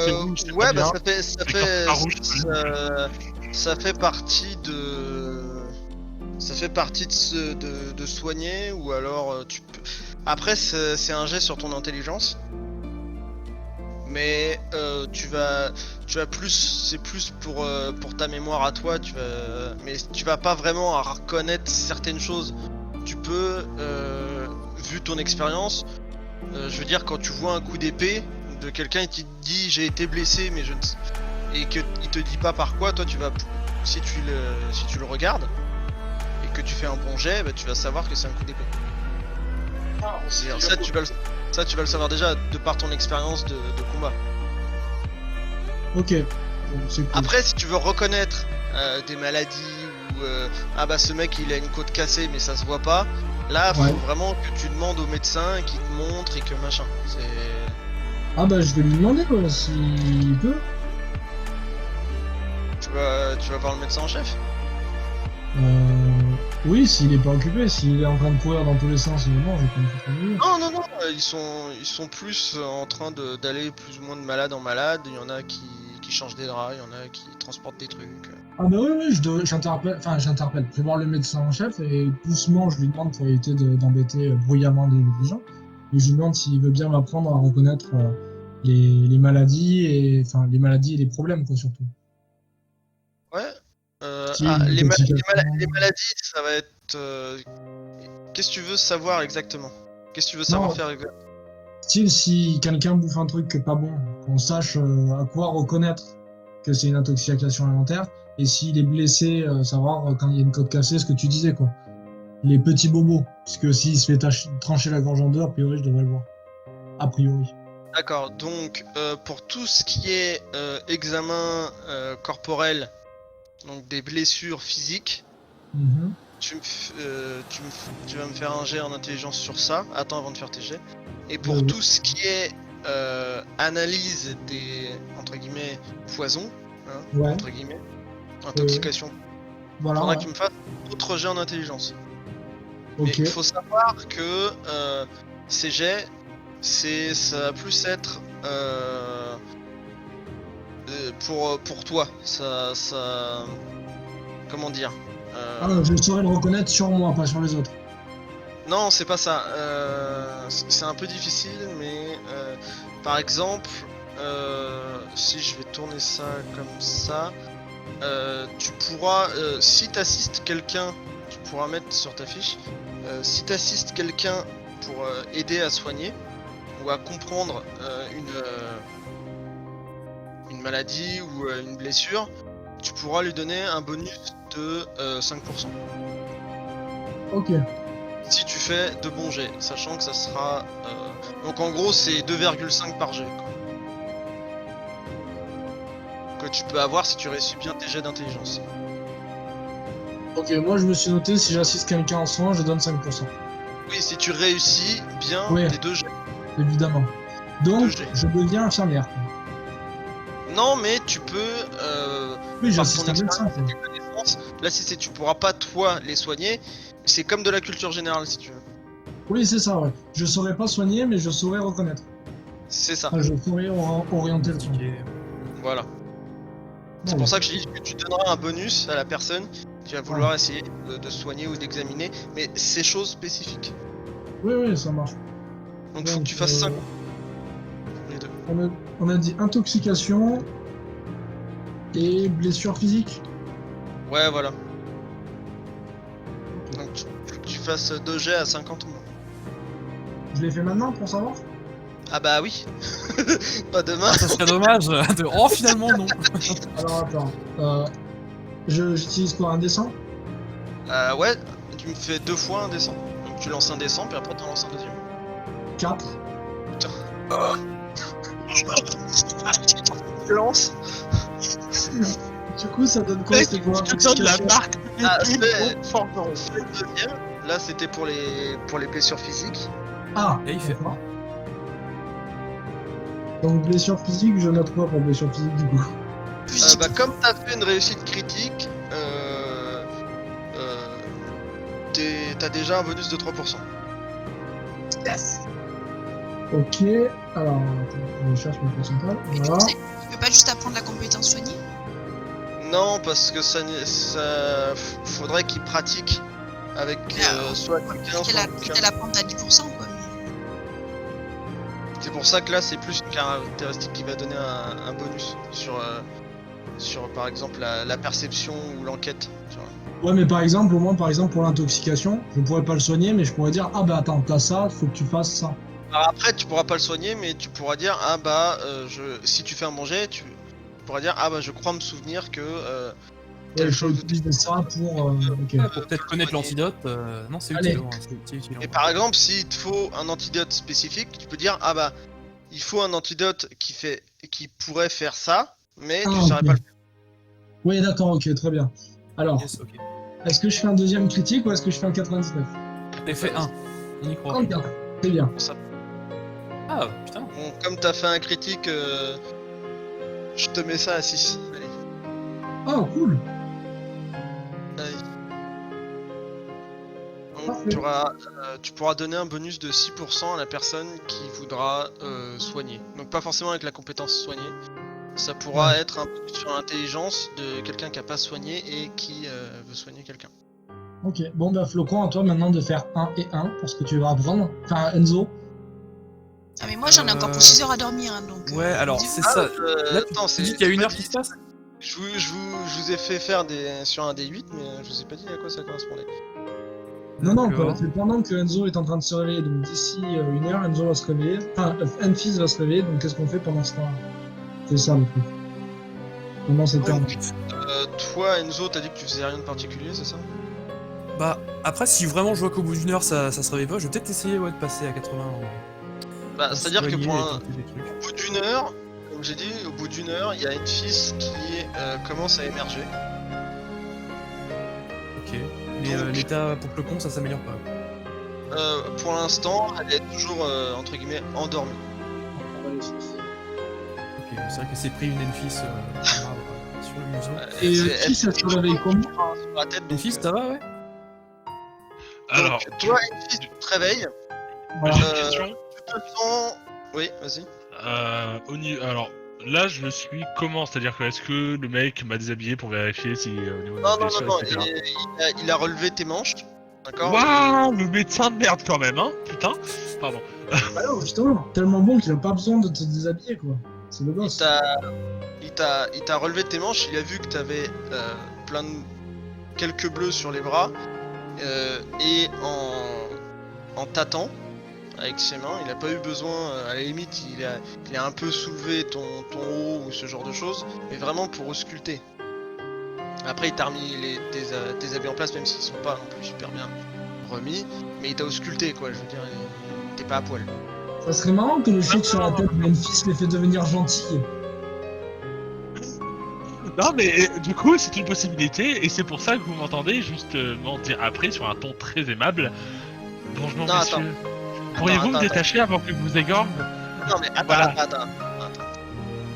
D: c'est rouge, c'est
B: Ouais,
D: pas
B: bah
D: bien.
B: ça fait
D: Mais quand c'est pas rouge,
B: ça fait partie de soigner, ou alors tu peux. Après, c'est un jet sur ton intelligence. Mais tu vas plus, c'est plus pour ta mémoire à toi. Mais tu vas pas vraiment à reconnaître certaines choses. Tu peux, vu ton expérience, je veux dire, quand tu vois un coup d'épée de quelqu'un qui te dit j'ai été blessé, mais et que il te dit pas par quoi, toi tu vas, si tu le regardes et que tu fais un bon jet, bah, tu vas savoir que c'est un coup d'épée. C'est-à-dire, ça tu vas le savoir déjà de par ton expérience de combat.
E: Ok. Bon, c'est cool.
B: Après, si tu veux reconnaître des maladies ou ah bah ce mec il a une côte cassée mais ça se voit pas, là faut
E: Ouais.
B: vraiment que tu demandes au médecin qui te montre et que machin. C'est
E: Ah bah, je vais lui demander quoi, s'il peut.
B: tu vas voir le médecin en chef.
E: Oui, s'il est pas occupé, s'il est en train de courir dans tous les sens, non, je vais pas me faire oublier.
B: Non, ils sont plus en train d'aller plus ou moins de malade en malade. Il y en a qui changent des draps, il y en a qui transportent des trucs.
E: Ah bah oui, j'interpelle. Je vais voir le médecin en chef et doucement je lui demande pour éviter d'embêter bruyamment les gens. Et je lui demande s'il veut bien m'apprendre à reconnaître les maladies et les problèmes quoi surtout.
B: Ouais. les
E: intoxication.
B: maladies, ça va être. Qu'est-ce que tu veux savoir exactement? Qu'est-ce que tu veux savoir
E: Non.
B: faire exactement?
E: Style, si quelqu'un bouffe un truc qui est pas bon, qu'on sache à quoi reconnaître que c'est une intoxication alimentaire, et s'il est blessé, savoir quand il y a une côte cassée, ce que tu disais, quoi. Les petits bobos, parce que s'il se fait trancher la gorge en deux, a priori, je devrais le voir. A priori.
B: D'accord, donc pour tout ce qui est examen corporel, donc des blessures physiques,
E: Mhm.
B: tu vas me faire un jet en intelligence sur ça. Attends avant de faire tes jets. Et pour
E: Oui.
B: tout ce qui est analyse des entre guillemets poisons, hein,
E: Ouais.
B: entre guillemets, intoxication,
E: Voilà.
B: faudra
E: Ouais.
B: que tu me fasses d'autres jets en intelligence.
E: Ok.
B: Mais il faut savoir que ces jets, ça va plus être pour toi. Ça, comment dire
E: Ah, je saurais le reconnaître sur moi, pas sur les autres.
B: Non, c'est pas ça. C'est un peu difficile, mais par exemple, si je vais tourner ça comme ça, tu pourras, si t'assistes quelqu'un, tu pourras mettre sur ta fiche, si t'assistes quelqu'un pour aider à soigner ou à comprendre une maladie ou une blessure, tu pourras lui donner un bonus de 5%.
E: Ok.
B: Si tu fais de bons jets, sachant que ça sera... Donc en gros c'est 2,5 par jet. Que tu peux avoir si tu réussis bien tes jets d'intelligence.
E: Ok, moi je me suis noté, si j'assiste quelqu'un en soin, je donne 5%.
B: Oui, si tu réussis bien
E: Ouais.
B: tes 2 jets.
E: Évidemment. Donc,
B: Deux jets.
E: je deviens infirmière.
B: Non mais tu peux...
E: Oui,
B: par
E: j'assiste
B: ton
E: un médecin.
B: expérience et tes connaissances, là si c'est tu pourras pas toi les soigner, c'est comme de la culture générale si tu veux.
E: Oui, c'est ça, ouais. Je saurais pas soigner, mais je saurais reconnaître.
B: C'est ça,
E: Enfin, je saurais orienter le soin.
B: voilà. C'est pour ça que je dis que tu donneras un bonus à la personne qui va vouloir essayer de soigner ou d'examiner, mais c'est choses spécifiques.
E: Oui, ça marche.
B: Donc faut que tu fasses 5 les deux.
E: On a dit intoxication et blessure physique.
B: Ouais, voilà. Donc faut que tu fasses 2 jets à 50 ou moins.
E: Je l'ai fait maintenant pour savoir.
B: Ah bah oui. Pas demain.
C: Ça serait dommage. Oh, finalement, non.
E: Alors attends. J'utilise quoi, un dessin?
B: Ouais, tu me fais 2 fois un descend. Donc tu lances un descend, puis après tu en lances un deuxième.
E: 4.
B: Tu lances.
E: Du coup, ça donne quoi? C'est quoi?
D: Tu donnes la marque
B: Ah,
D: d'équipe
B: c'est-
D: au fendant.
B: Le deuxième, là c'était pour les blessures physiques.
E: Ah,
C: Et il fait
E: d'accord. Donc blessure physique, je note quoi pour blessure physique du coup?
F: Plus
B: Bah comme t'as fait une réussite critique, t'as déjà un bonus de 3%.
E: Ok, alors attends, je cherche mon pourcentage.
F: Mais du
E: Voilà.
F: coup, il peut pas juste apprendre la compétence soignée?
B: Non, parce que ça faudrait qu'il pratique avec soit quelqu'un, soit quelqu'un.
F: Qu'elle apprend à 10%, quoi. Mais...
B: C'est pour ça que là c'est plus une caractéristique qui va donner un bonus sur par exemple la perception ou l'enquête. tu vois.
E: Ouais, mais par exemple, au moins, par exemple, pour l'intoxication, je pourrais pas le soigner, mais je pourrais dire, ah bah attends, t'as ça, faut que tu fasses ça.
B: Alors après tu pourras pas le soigner, mais tu pourras dire ah bah si tu fais un bon jet, tu pourras dire ah bah je crois me souvenir que telle
E: Ouais, je peux
B: chose.
E: utiliser ça pour. Ok.
C: Pour peut-être connaître l'antidote. Non, c'est
E: Allez.
C: utile. Hein, c'est utile.
B: Et par exemple, s'il te faut un antidote spécifique, tu peux dire ah bah il faut un antidote qui pourrait faire ça, mais
E: Ah,
B: tu saurais
E: ok.
B: pas le faire.
E: Oui, d'accord, ok, très bien. Alors,
C: Yes, ok.
E: est-ce que je fais un deuxième critique ou est-ce que je fais un 99?
C: T'as fait 1. On y croit.
E: 34, très bien.
C: Ah, putain.
B: Bon, comme t'as fait un critique, je te mets ça à 6. Allez.
E: Ah, cool.
B: Allez. Donc
E: Parfait.
B: tu pourras donner un bonus de 6% à la personne qui voudra soigner. Donc pas forcément avec la compétence soigner. Ça pourra être un bonus sur l'intelligence de quelqu'un qui a pas soigné et qui veut soigner quelqu'un.
E: Ok, bon bah Flocon, à toi maintenant de faire 1 et 1 pour ce que tu vas apprendre. Enfin, Enzo.
F: Ah, mais moi j'en ai encore pour 6 heures à dormir, hein, donc.
C: Ouais, alors
F: dis-vous.
C: c'est ça. Là, tu
B: attends,
C: dis qu'il y a une heure qui se passe.
B: Je vous ai fait faire sur un D8, mais je vous ai pas dit à quoi ça correspondait.
E: Non,
C: D'accord.
E: c'est pendant que Enzo est en train de se réveiller. Donc d'ici 1 heure, Enzo va se réveiller. Enfin, Enfys va se réveiller. Donc qu'est-ce qu'on fait pendant ce temps-là? C'est ça le truc. Pendant cette heure.
B: Toi, Enzo, t'as dit que tu faisais rien de particulier, c'est ça?
C: Bah, après, si vraiment je vois qu'au bout d'une heure ça se réveille pas, je vais peut-être essayer de passer à 80
B: Bah,
C: en
B: c'est-à-dire que
C: soigner
B: pour
C: et
B: un,
C: tenter des trucs.
B: au bout d'une heure, comme j'ai dit, au bout d'une heure, il y a une fils qui commence à émerger.
C: Ok. Mais
B: Donc-
C: l'état pour Flocon, ça s'améliore pas.
B: Pour l'instant, elle est toujours entre guillemets endormie.
C: Ok, c'est vrai qu'elle s'est pris une Enfys sur le museau.
E: Et
B: C'est-
E: Enfys, elle se réveille comment?
B: sur la tête. Donc,
C: Enfys, ça va, ouais?
D: Alors,
B: donc, toi, Enfys, tu te réveilles.
E: Voilà.
D: j'ai une
B: Euh,
D: question.
B: Tu te sens. Oui, vas-y.
D: Alors, là, je suis comment? C'est-à-dire que est-ce que le mec m'a déshabillé pour vérifier si au niveau de
B: Non,
D: mes
B: non, non,
D: blessures,
B: non.
D: etc.
B: Il a relevé tes manches. D'accord.
D: Waouh, le médecin de merde quand même, hein? Putain. Pardon.
E: Bah non, justement, tellement bon qu'il a pas besoin de te déshabiller, quoi. C'est le
B: Il
E: boss.
B: t'a relevé tes manches, il a vu que t'avais quelques bleus sur les bras et en tâtant avec ses mains, il a pas eu besoin, à la limite il a un peu soulevé ton haut ou ce genre de choses, mais vraiment pour ausculter. Après il t'a remis tes habits en place même s'ils sont pas non plus super bien remis, mais il t'a ausculté quoi, je veux dire, t'es pas à poil.
E: Ça serait marrant que le choc sur la tête de Enfys les fait devenir gentils.
D: Non, mais du coup, c'est une possibilité, et c'est pour ça que vous m'entendez justement dire après sur un ton très aimable. Bonjour,
B: Non,
D: messieurs.
B: attends.
D: Pourriez-vous me
B: Attends.
D: détacher avant que je vous égorge?
B: Non mais attends,
D: Voilà.
B: attends.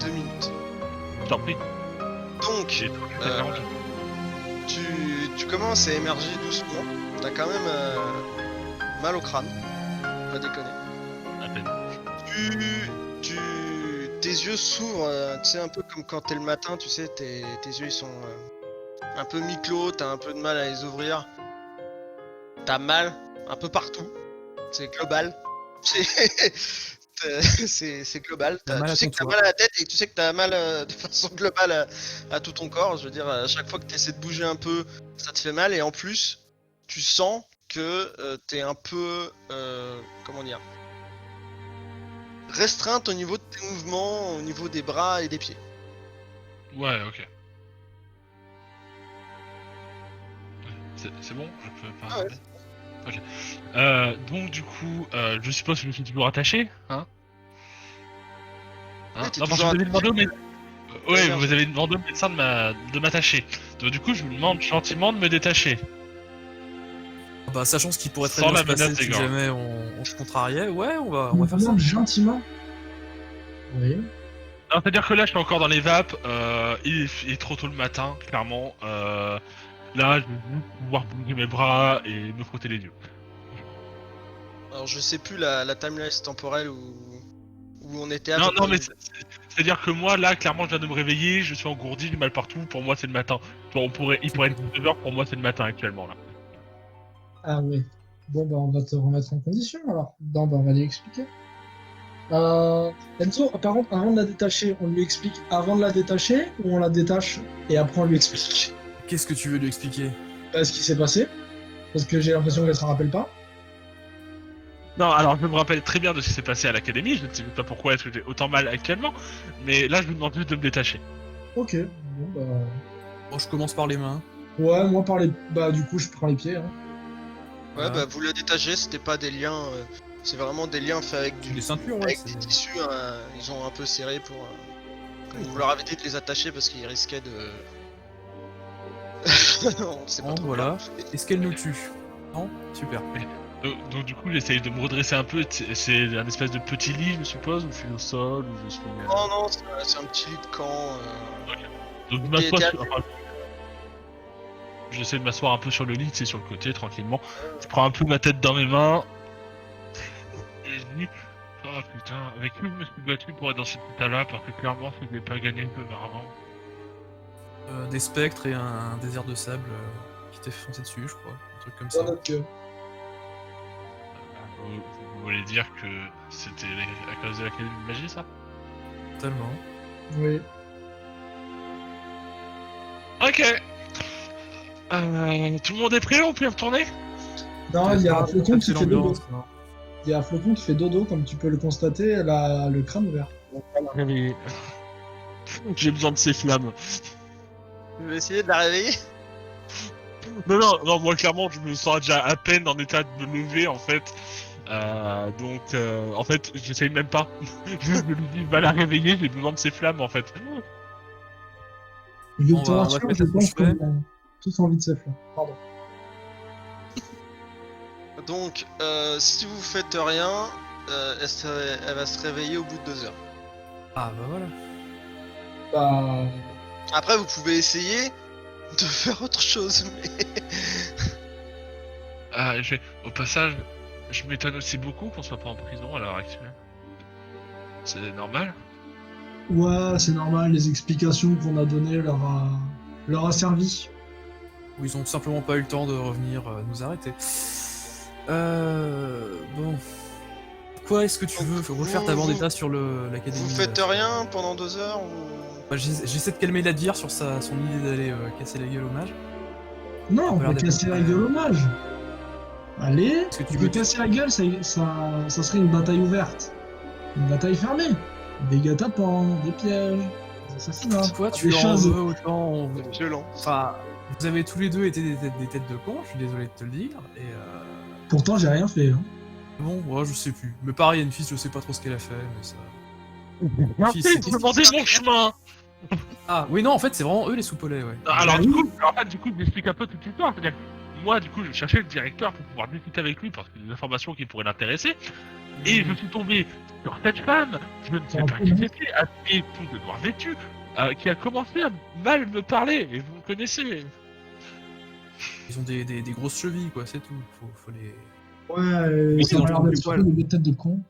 B: 2 minutes.
D: Je t'en prie.
B: Donc,
D: J'ai tout
B: Euh, tu commences à émerger doucement. T'as quand même mal au crâne. Pas déconner.
D: à peine.
B: Tes yeux s'ouvrent, tu sais, un peu comme quand t'es le matin, tu sais, tes yeux ils sont un peu mi-clos, t'as un peu de mal à les ouvrir. T'as mal un peu partout. C'est global. C'est global.
C: T'as mal
B: Tu
C: à
B: sais
C: ton
B: que t'as
C: toit.
B: mal à la tête et tu sais que t'as mal de façon globale à tout ton corps. Je veux dire, à chaque fois que t'essaies de bouger un peu, ça te fait mal. Et en plus, tu sens que t'es un peu, comment dire, restreinte au niveau de tes mouvements, au niveau des bras et des pieds.
D: Ouais, ok. C'est bon? Je peux pas.
B: Ah ouais.
D: Ok. Donc, du coup, je suppose que je suis toujours attaché, hein?
B: Oui, t'es
D: Non, parce que
B: toujours
D: vous avez demandé au médecin. Ouais,
B: merde.
D: vous avez demandé au médecin de m'attacher. Donc, du coup, je vous demande gentiment de me détacher.
C: Bah, sachant ce qui pourrait très
D: Sans
C: bien
D: la
C: se passer
D: menace des
C: si
D: gants.
C: jamais on se contrariait, ouais, on va
E: On
C: faire ça.
E: demande gentiment. Oui.
D: Non, c'est-à-dire que là, je suis encore dans les vapes. Il est trop tôt le matin, clairement. Là, je vais juste pouvoir bouger mes bras et me frotter les yeux.
B: Alors je sais plus la timeline temporelle où on était à
D: Non,
B: peu
D: non,
B: près.
D: mais c'est-à-dire que moi, là, clairement, je viens de me réveiller, je suis engourdi, j'ai mal partout. Pour moi, c'est le matin. Il pourrait être 9h, pour moi, c'est le matin actuellement, là.
E: Ah oui. Bon, bah, on va te remettre en condition alors. Non, bah, on va lui expliquer. Enzo, par contre, avant de la détacher, on lui explique avant de la détacher ou on la détache et après on lui explique
C: Qu'est-ce que tu veux lui expliquer?
E: ce qui s'est passé? Parce que j'ai l'impression qu'elle se rappelle pas.
D: Non, alors je me rappelle très bien de ce qui s'est passé à l'académie, je ne sais pas pourquoi est-ce que j'ai autant mal actuellement, mais là je vous demande juste de me détacher.
E: Ok. Bon, bah.
C: Bon, je commence par les mains.
E: Ouais, moi par les. Bah, du coup, je prends les pieds. Hein.
B: Ouais, bah vous la détagez, c'était pas des liens, c'est vraiment des liens faits avec
C: Des ceintures, ouais.
B: avec des tissus, ils ont un peu serré pour. Vous leur avez dit de les attacher parce qu'ils risquaient de. On sait pas
C: Bon,
B: trop.
C: voilà. Est-ce qu'elle nous tue? Non? Super.
D: Donc du coup j'essaye de me redresser un peu, c'est un espèce de petit lit je suppose, ou je suis au sol, ou je suis...
B: Non, non, c'est un petit lit de camp.
D: Donc je m'assois sur... enfin, j'essaie de m'asseoir un peu sur le lit, tu sais, sur le côté, tranquillement. Je prends un peu ma tête dans mes mains, et je dis... Oh putain, avec qui je me suis battu pour être dans cet état-là, parce que clairement je n'ai pas gagné un peu auparavant.
C: Des spectres et un désert de sable qui t'est foncé dessus, je crois. Un truc comme ça.
E: Dans notre queue.
D: Vous voulez dire que c'était à cause de la magie, ça?
C: Totalement.
E: Oui.
D: Ok. Tout le monde est prêt, on peut retourner?
E: Non, il y a un flocon qui
C: C'est
E: fait dodo.
C: l'ambiance, hein.
E: Il y a un flocon qui fait dodo, comme tu peux le constater, elle a le crâne ouvert.
D: Réveiller. J'ai besoin de ces flammes.
B: Je vais essayer de la réveiller.
D: Non, moi clairement, je me sens déjà à peine en état de me lever en fait. Donc, en fait, j'essaye même pas. Je lui dis, va la réveiller, j'ai besoin de ces flammes en fait.
E: Je
C: On
E: te
C: va
E: rassure,
C: mettre
E: je
C: la
E: pense
C: touche fait.
E: qu'on a tous envie de ces flammes. Pardon.
B: Donc, si vous faites rien, elle va se réveiller au bout de 2 heures.
C: Ah bah voilà.
E: Bah,
B: Après, vous pouvez essayer de faire autre chose, mais...
D: Au passage, je m'étonne aussi beaucoup qu'on soit pas en prison à l'heure actuelle. C'est normal.
E: ouais, c'est normal, les explications qu'on a données leur a servi.
C: Ou ils ont tout simplement pas eu le temps de revenir nous arrêter. Bon. Quoi est-ce que tu veux refaire ta vendetta sur l'académie?
B: Vous faites rien pendant 2 heures ou...
C: Bah, j'essaie de calmer la dire sur son idée d'aller casser la gueule au mage.
E: Non,
C: Ça a
E: on
C: l'air
E: va
C: d'être
E: casser la
C: pas-
E: gueule au mage. Allez,
C: Est-ce que tu
E: tu
C: veux
E: veux casser la gueule, ça serait une bataille ouverte. Une bataille fermée. Des gars tapants, des pièges, des assassinats,
C: Toi, tu
E: des
C: en
E: choses.
C: veux autant.
B: Violent.
C: Enfin, vous avez tous les deux été des têtes de con, je suis désolé de te le dire. Et
E: Pourtant, j'ai rien fait. Hein.
C: bon, ouais, je sais plus. Mais pareil, Enfis, je sais pas trop ce qu'elle a fait, mais ça.
D: Merci de demander mon chemin.
C: Ah, oui, non, en fait, c'est vraiment eux les soupolets, ouais.
D: Alors du coup, je m'explique un peu toute l'histoire. C'est-à-dire que moi, du coup, je cherchais le directeur pour pouvoir discuter avec lui parce qu'il y a des informations qui pourraient l'intéresser. Et je suis tombé sur cette femme, je ne sais pas qui c'était, habillée tout de noir vêtu, qui a commencé à mal me parler. Et vous me connaissez.
C: Ils ont des grosses chevilles, quoi, c'est tout. Faut les.
E: Ouais,
C: Mais
E: ça
C: dans
E: a l'air
C: le
E: d'être
C: poil.
E: des têtes de con.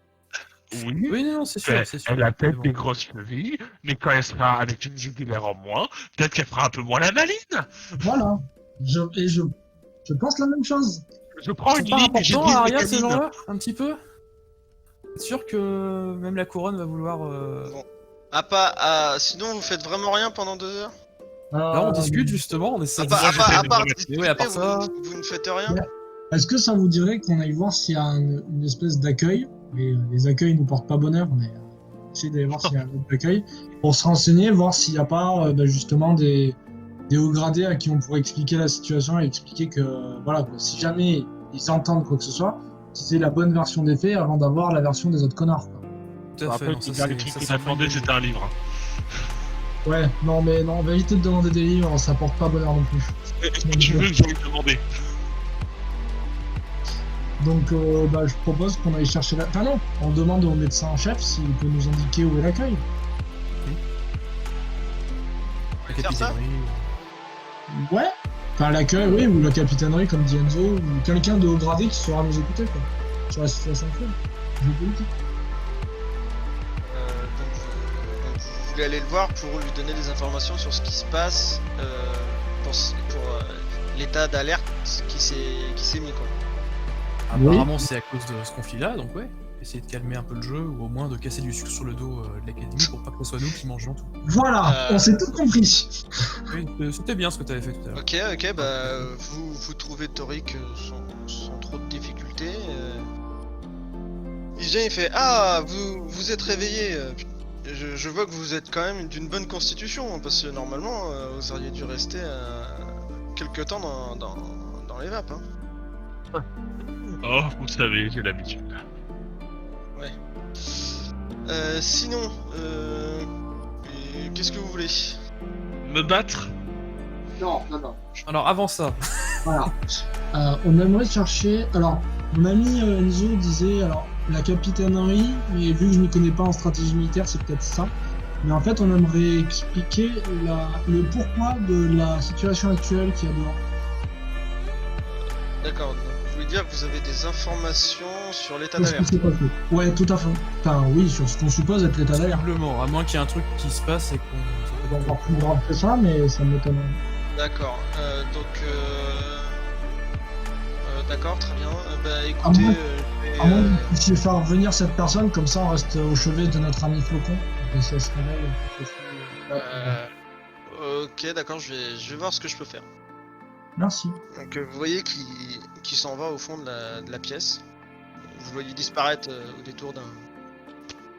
D: Oui.
C: Oui, non, c'est sûr, c'est sûr.
D: Elle a peut-être des grosses chevilles, mais quand elle sera avec une jugulaire en moins, peut-être qu'elle fera un peu moins la maline.
E: Voilà. Je pense la même chose.
D: Je prends une
C: C'est pas
D: ligne et j'ai
C: important,
D: pris
C: Aria,
D: une
C: ces
D: canine.
C: gens-là, un petit peu. C'est sûr que même la couronne va vouloir.
B: Sinon, vous faites vraiment rien pendant 2 heures.
C: Là, on discute justement, on essaie
B: À
C: de.
B: part, à
D: j'essaie
B: part, à
D: de
B: part
D: me remettre.
B: discuter,
C: Oui, à part ça.
B: vous ne faites rien.
E: Ouais. Est-ce que ça vous dirait qu'on aille voir s'il y a une espèce d'accueil? Les accueils ne portent pas bonheur, mais essayer d'aller voir s'il y a un autre accueil pour se renseigner, voir s'il n'y a pas justement des hauts gradés à qui on pourrait expliquer la situation et expliquer que voilà, quoi, si jamais ils entendent quoi que ce soit, si c'est la bonne version des faits avant d'avoir la version des autres connards. Quoi.
C: Tout à fait,
D: Après,
C: non, ça,
D: le dernier
C: c'est-
D: truc
C: ça,
D: qu'il
C: c'est
D: a demandé,
C: une-
D: c'était un livre.
E: Ouais, non, mais non, on va éviter de demander des livres, ça porte pas bonheur non plus.
D: Est-ce que tu veux que j'aille demander?
E: Donc, je propose qu'on aille chercher la. Enfin, non, on demande au médecin en chef s'il peut nous indiquer où est l'accueil.
C: La
B: faire ça
C: capitainerie.
E: Ouais, enfin l'accueil, oui, ou la capitainerie, comme dit Enzo, ou quelqu'un de haut gradé qui saura nous écouter, quoi, sur la situation actuelle. Géopolitique.
B: Donc vous voulez aller le voir pour lui donner des informations sur ce qui se passe, pour l'état d'alerte qui s'est mis, quoi.
C: Apparemment, c'est à cause de ce conflit-là, donc ouais. Essayer de calmer un peu le jeu, ou au moins de casser du sucre sur le dos de l'académie pour pas que ce soit nous qui mangeons tout.
E: Voilà, on s'est tout compris.
C: Oui, c'était bien ce que t'avais fait tout à l'heure.
B: Ok, bah vous trouvez Toric sans trop de difficultés. Il vient, il fait ah vous êtes réveillé. Je vois que vous êtes quand même d'une bonne constitution hein, parce que normalement vous auriez dû rester quelque temps dans les vapes. Hein.
D: Oh, vous savez, j'ai l'habitude.
B: Sinon, qu'est-ce que vous voulez?
D: Me battre?
E: Non.
C: Alors avant ça,
E: Voilà. On aimerait chercher. Alors, mon ami Enzo disait alors la capitainerie, mais vu que je ne connais pas en stratégie militaire, c'est peut-être ça. Mais en fait, on aimerait expliquer le pourquoi de la situation actuelle qu'il y a dehors.
B: D'accord, donc vous voulez dire que vous avez des informations sur l'état
E: Sur ce qui
B: d'alerte?
E: s'est passé. Ouais, tout à fait. Enfin, oui, sur ce qu'on suppose être l'état d'alerte.
C: simplement, à moins qu'il y ait un truc qui se passe et qu'on.
E: C'est encore plus grave que ça, mais ça m'étonne.
B: D'accord, d'accord, très bien. Bah
E: À
B: écoutez,
E: moins-
B: je vais,
E: À moins que vous puissiez faire revenir cette personne, comme ça on reste au chevet de notre ami Flocon. Et si elle se réveille,
B: Ok, d'accord, je vais voir ce que je peux faire.
E: Merci.
B: Donc vous voyez qui s'en va au fond de la pièce. Vous le voyez disparaître au détour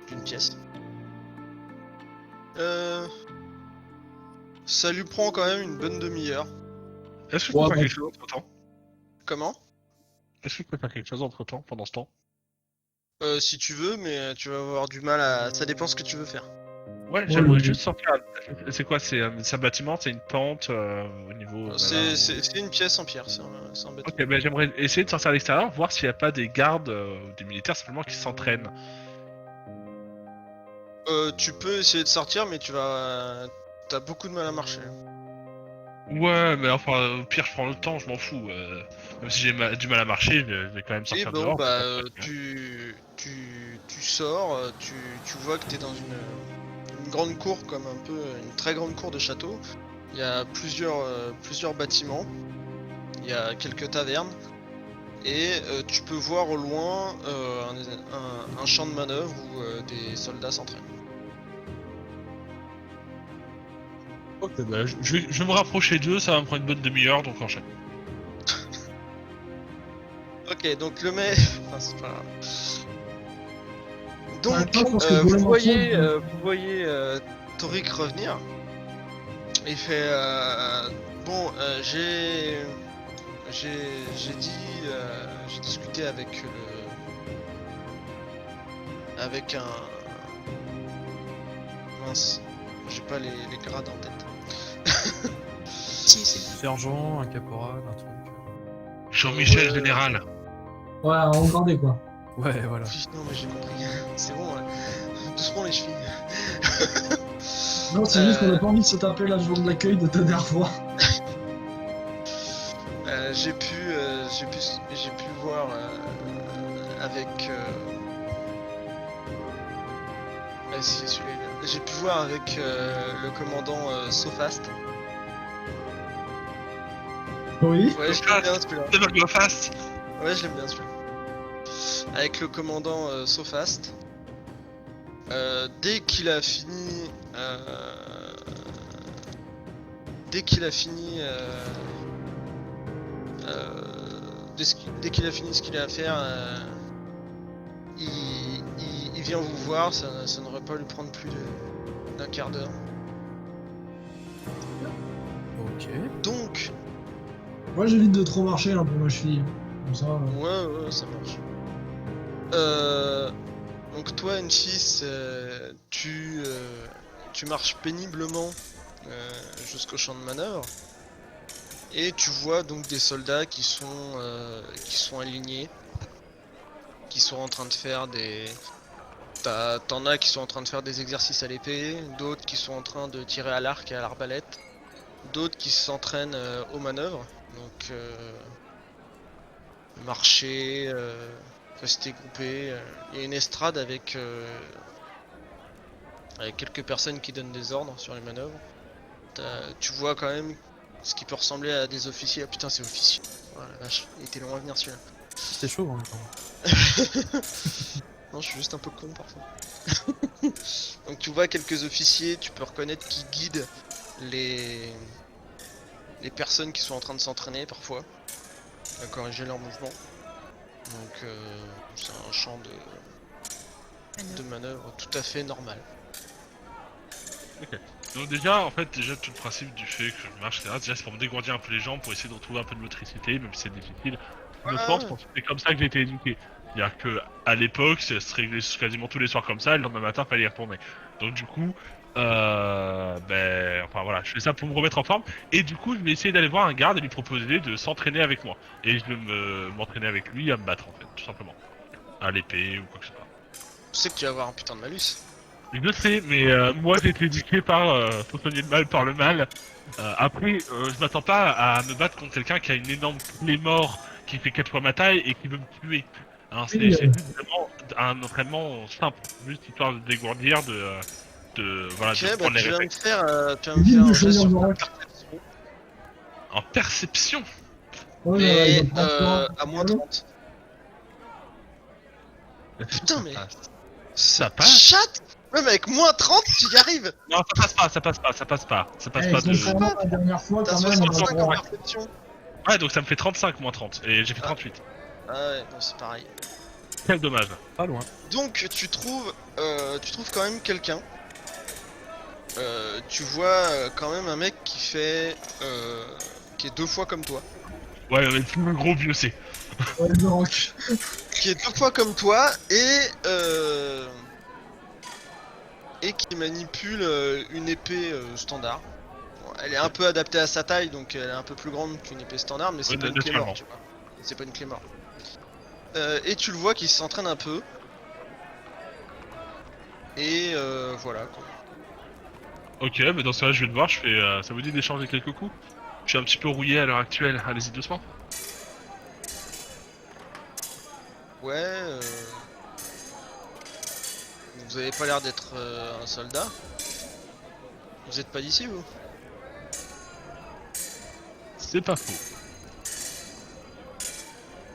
B: d'une pièce. Ça lui prend quand même une bonne demi-heure.
D: Est-ce que je peux
E: Ouais,
D: faire
E: bon.
D: quelque chose entre temps?
B: Comment?
D: Est-ce que je peux faire quelque chose entre temps, pendant ce temps?
B: Si tu veux, mais tu vas avoir du mal à... Ça dépend ce que tu veux faire.
D: Ouais,
E: Ouais,
D: j'aimerais
E: mais-
D: juste sortir. C'est quoi? C'est un bâtiment? C'est une pente au niveau.
B: C'est une pièce en pierre, c'est un bâtiment.
D: Ok, ben j'aimerais essayer de sortir à l'extérieur, voir s'il n'y a pas des gardes, des militaires simplement qui s'entraînent.
B: Tu peux essayer de sortir, mais t'as beaucoup de mal à marcher.
D: Ouais, mais enfin, au pire, je prends le temps, je m'en fous. Même si j'ai du mal à marcher, je vais quand même
B: Et
D: sortir
B: bon,
D: dehors.
B: bah,
D: pour faire ça.
B: tu sors, tu vois que t'es dans une grande cour, comme un peu une très grande cour de château. Il y a plusieurs bâtiments, il y a quelques tavernes, et tu peux voir au loin un champ de manœuvre où des soldats s'entraînent.
D: Ok, bah, je vais me rapprocher d'eux, ça va me prendre une bonne demi-heure, donc enchaîne.
B: Ok, donc le mec... Enfin, c'est pas grave. Donc,
E: Attends, je pense que pour le
B: vous voyez Torik revenir. Il fait bon, j'ai discuté avec un mince, j'ai pas les grades en tête.
F: Si, c'est
C: Sergent, un caporal, un truc.
D: Jean-Michel,
B: Ouais.
D: général.
E: Ouais, on regardait quoi.
C: Ouais, voilà.
B: Oui, non mais j'ai compris. C'est bon, là. Doucement les chevilles.
E: Non, c'est juste qu'on a pas envie de se taper la journée de l'accueil de ta dernière fois.
B: J'ai pu voir avec si, celui-là est bien. J'ai pu voir avec le commandant Sofast.
E: Oui.
B: Ouais, je l'aime bien celui-là.
D: Never go fast.
B: Ouais, je l'aime bien celui-là. Avec le commandant Sofast. Dès qu'il a fini dès qu'il a fini dès qu'il a fini ce qu'il a à faire, il vient vous voir, ça n'aurait pas lui prendre plus d'un quart d'heure.
C: Ok.
B: Donc,
E: Moi, j'évite de trop marcher là, pour ma cheville. Comme ça.
B: ouais, ça marche. Donc toi, N6, tu marches péniblement jusqu'au champ de manœuvre. Et tu vois donc des soldats qui sont alignés, qui sont en train de faire des... T'en as qui sont en train de faire des exercices à l'épée, d'autres qui sont en train de tirer à l'arc et à l'arbalète, d'autres qui s'entraînent aux manœuvres, donc marcher, rester groupé. Il y a une estrade avec quelques personnes qui donnent des ordres sur les manœuvres. Tu vois quand même ce qui peut ressembler à des officiers. Ah putain, c'est officier. Oh la vache, il était long à venir celui-là.
C: C'était chaud en même temps.
B: Non, je suis juste un peu con parfois. Donc tu vois quelques officiers, tu peux reconnaître qui guident les personnes qui sont en train de s'entraîner parfois à corriger leurs mouvements. Donc c'est un champ de manœuvre tout à fait normal.
D: Donc déjà, en fait, tout le principe du fait que je marche, etc., déjà c'est pour me dégourdir un peu les jambes, pour essayer de retrouver un peu de motricité, même si c'est difficile. Je pense que c'est comme ça que j'ai été éduqué. C'est-à-dire que à l'époque, ça se réglait quasiment tous les soirs comme ça, et le lendemain matin, fallait y retourner. Donc du coup, enfin voilà, je fais ça pour me remettre en forme, et du coup, je vais essayer d'aller voir un garde et lui proposer de s'entraîner avec moi. Et je vais m'entraîner avec lui à me battre, en fait, tout simplement. À l'épée ou quoi que ce soit.
B: Tu sais que tu vas avoir un putain de malus.
D: Je le sais, mais moi j'ai été éduqué par faut soigner le mal par le mal. Après, je m'attends pas à me battre contre quelqu'un qui a une énorme clé mort qui fait 4 fois ma taille et qui veut me tuer. Hein, c'est
E: Oui,
D: juste vraiment un entraînement simple, juste histoire de dégourdir, voilà,
B: Ok,
D: de
B: bah
D: prendre les
B: tu vas me
D: réflexes.
B: faire,
E: Vite
B: un
E: de
B: jet
E: choisir
B: sur
E: le
B: ta
E: rock.
B: perception,
D: En perception.
E: Ouais,
B: mais
E: il va prendre
B: à moins 30. Putain, mais
D: Ah, Ça passe.
B: Chat. Même avec moins 30, tu y arrives.
D: Non, ça passe pas
E: Eh,
D: de...
E: contrairement à la dernière fois,
B: T'as
E: quand même, on
B: 65
E: a-
B: en perception.
D: Ouais, donc ça me fait 35 moins 30, et j'ai fait 38.
B: Ah ouais, bon, c'est pareil.
D: Quel dommage.
C: Pas loin.
B: Donc tu trouves quand même quelqu'un. Tu vois quand même un mec qui est 2 fois comme toi.
D: Ouais, mais le gros vieux c'est.
E: Ouais, le rock.
B: Qui est 2 fois comme toi et qui manipule une épée standard. Bon, elle est un peu adaptée à sa taille, donc elle est un peu plus grande qu'une épée standard, mais c'est
D: Ouais,
B: pas une clé
D: naturellement.
B: mort, tu vois. C'est pas une clé mort. Et tu le vois qui s'entraîne un peu. Et voilà quoi.
D: Ok, mais dans ce cas-là, je vais te voir, je fais... ça vous dit d'échanger quelques coups? Je suis un petit peu rouillé à l'heure actuelle, allez-y doucement.
B: Ouais. Vous avez pas l'air d'être un soldat. Vous êtes pas d'ici vous?
D: C'est pas faux.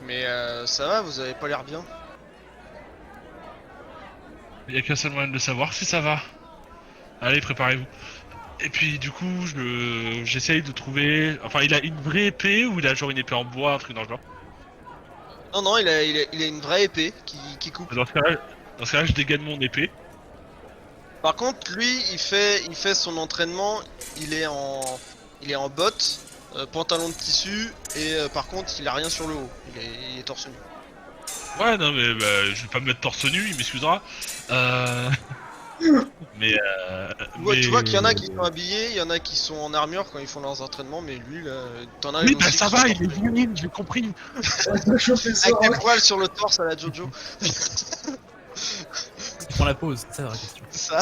B: Mais ça va, vous avez pas l'air bien.
D: Il y a qu'un seul moyen de le savoir, si ça va. Allez, préparez-vous. Et puis du coup, j'essaye de trouver... Enfin, il a une vraie épée ou il a genre une épée en bois, un truc dans le genre?
B: Non, non, il a une vraie épée qui coupe.
D: Dans ce cas-là, je dégaine mon épée.
B: Par contre, lui, il fait son entraînement. Il est en bottes, pantalon de tissu, et par contre, il a rien sur le haut. Il est torse nu.
D: Ouais, non, mais bah, je vais pas me mettre torse nu, il m'excusera. Mais
B: Tu vois qu'il y en a qui sont habillés, il y en a qui sont en armure quand ils font leurs entraînements, mais lui, là, t'en as
D: Oui,
B: une
D: bah
B: aussi
D: ça
B: qui
D: va,
B: sont
D: il est
B: torse nu.
D: viril, j'ai compris.
E: Ça chauffait ça,
B: Avec des
E: rock.
B: poils sur le torse à la Jojo.
C: Tu prends la pause, c'est ça la vraie question.
B: Ça.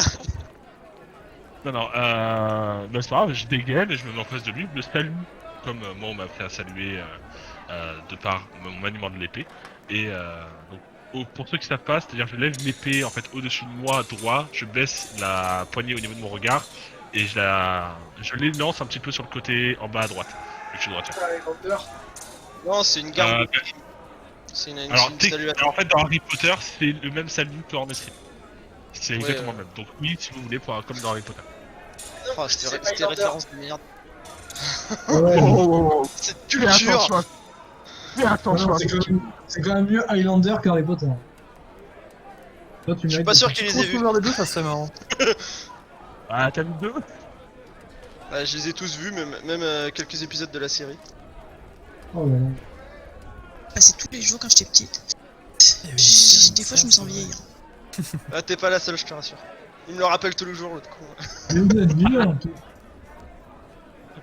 D: Non, non, bah c'est pas grave, je dégaine et je me mets en face de lui, je le salue, comme moi on m'a appris à saluer de par mon maniement de l'épée. Et donc, pour ceux qui savent pas, c'est-à-dire je lève l'épée en fait au-dessus de moi droit, je baisse la poignée au niveau de mon regard et je l'élance un petit peu sur le côté en bas à droite. Je suis droitier.
B: Non, c'est une garde.
D: Euh,
B: C'est une
D: Alors,
B: saluation.
D: alors, en fait dans Harry Potter, c'est le même salut qu'en escrime. C'est exactement
B: ouais.
D: le même. Donc oui, si vous voulez, comme dans Harry Potter.
B: Oh, c'était référence de merde.
E: Ouais,
B: C'est
D: Fais
B: dur.
D: attention. Fais attention.
E: non, c'est quand même mieux Highlander qu'Harry Potter. Toi, tu
B: Je suis
E: mérites
B: pas
E: de-
B: sûr qu'il les ait vus.
C: Crossover des deux, ça serait marrant.
D: Ah, t'as vu deux?
B: Ouais, je les ai tous vus, même quelques épisodes de la série.
E: Oh là là.
F: Passé tous les jours quand j'étais petite. Des fois, je me sens vieille.
B: Ah, t'es pas la seule, je te rassure. Il me le rappelle tous les jours, l'autre con.
E: Mais vous êtes vieux, en tout.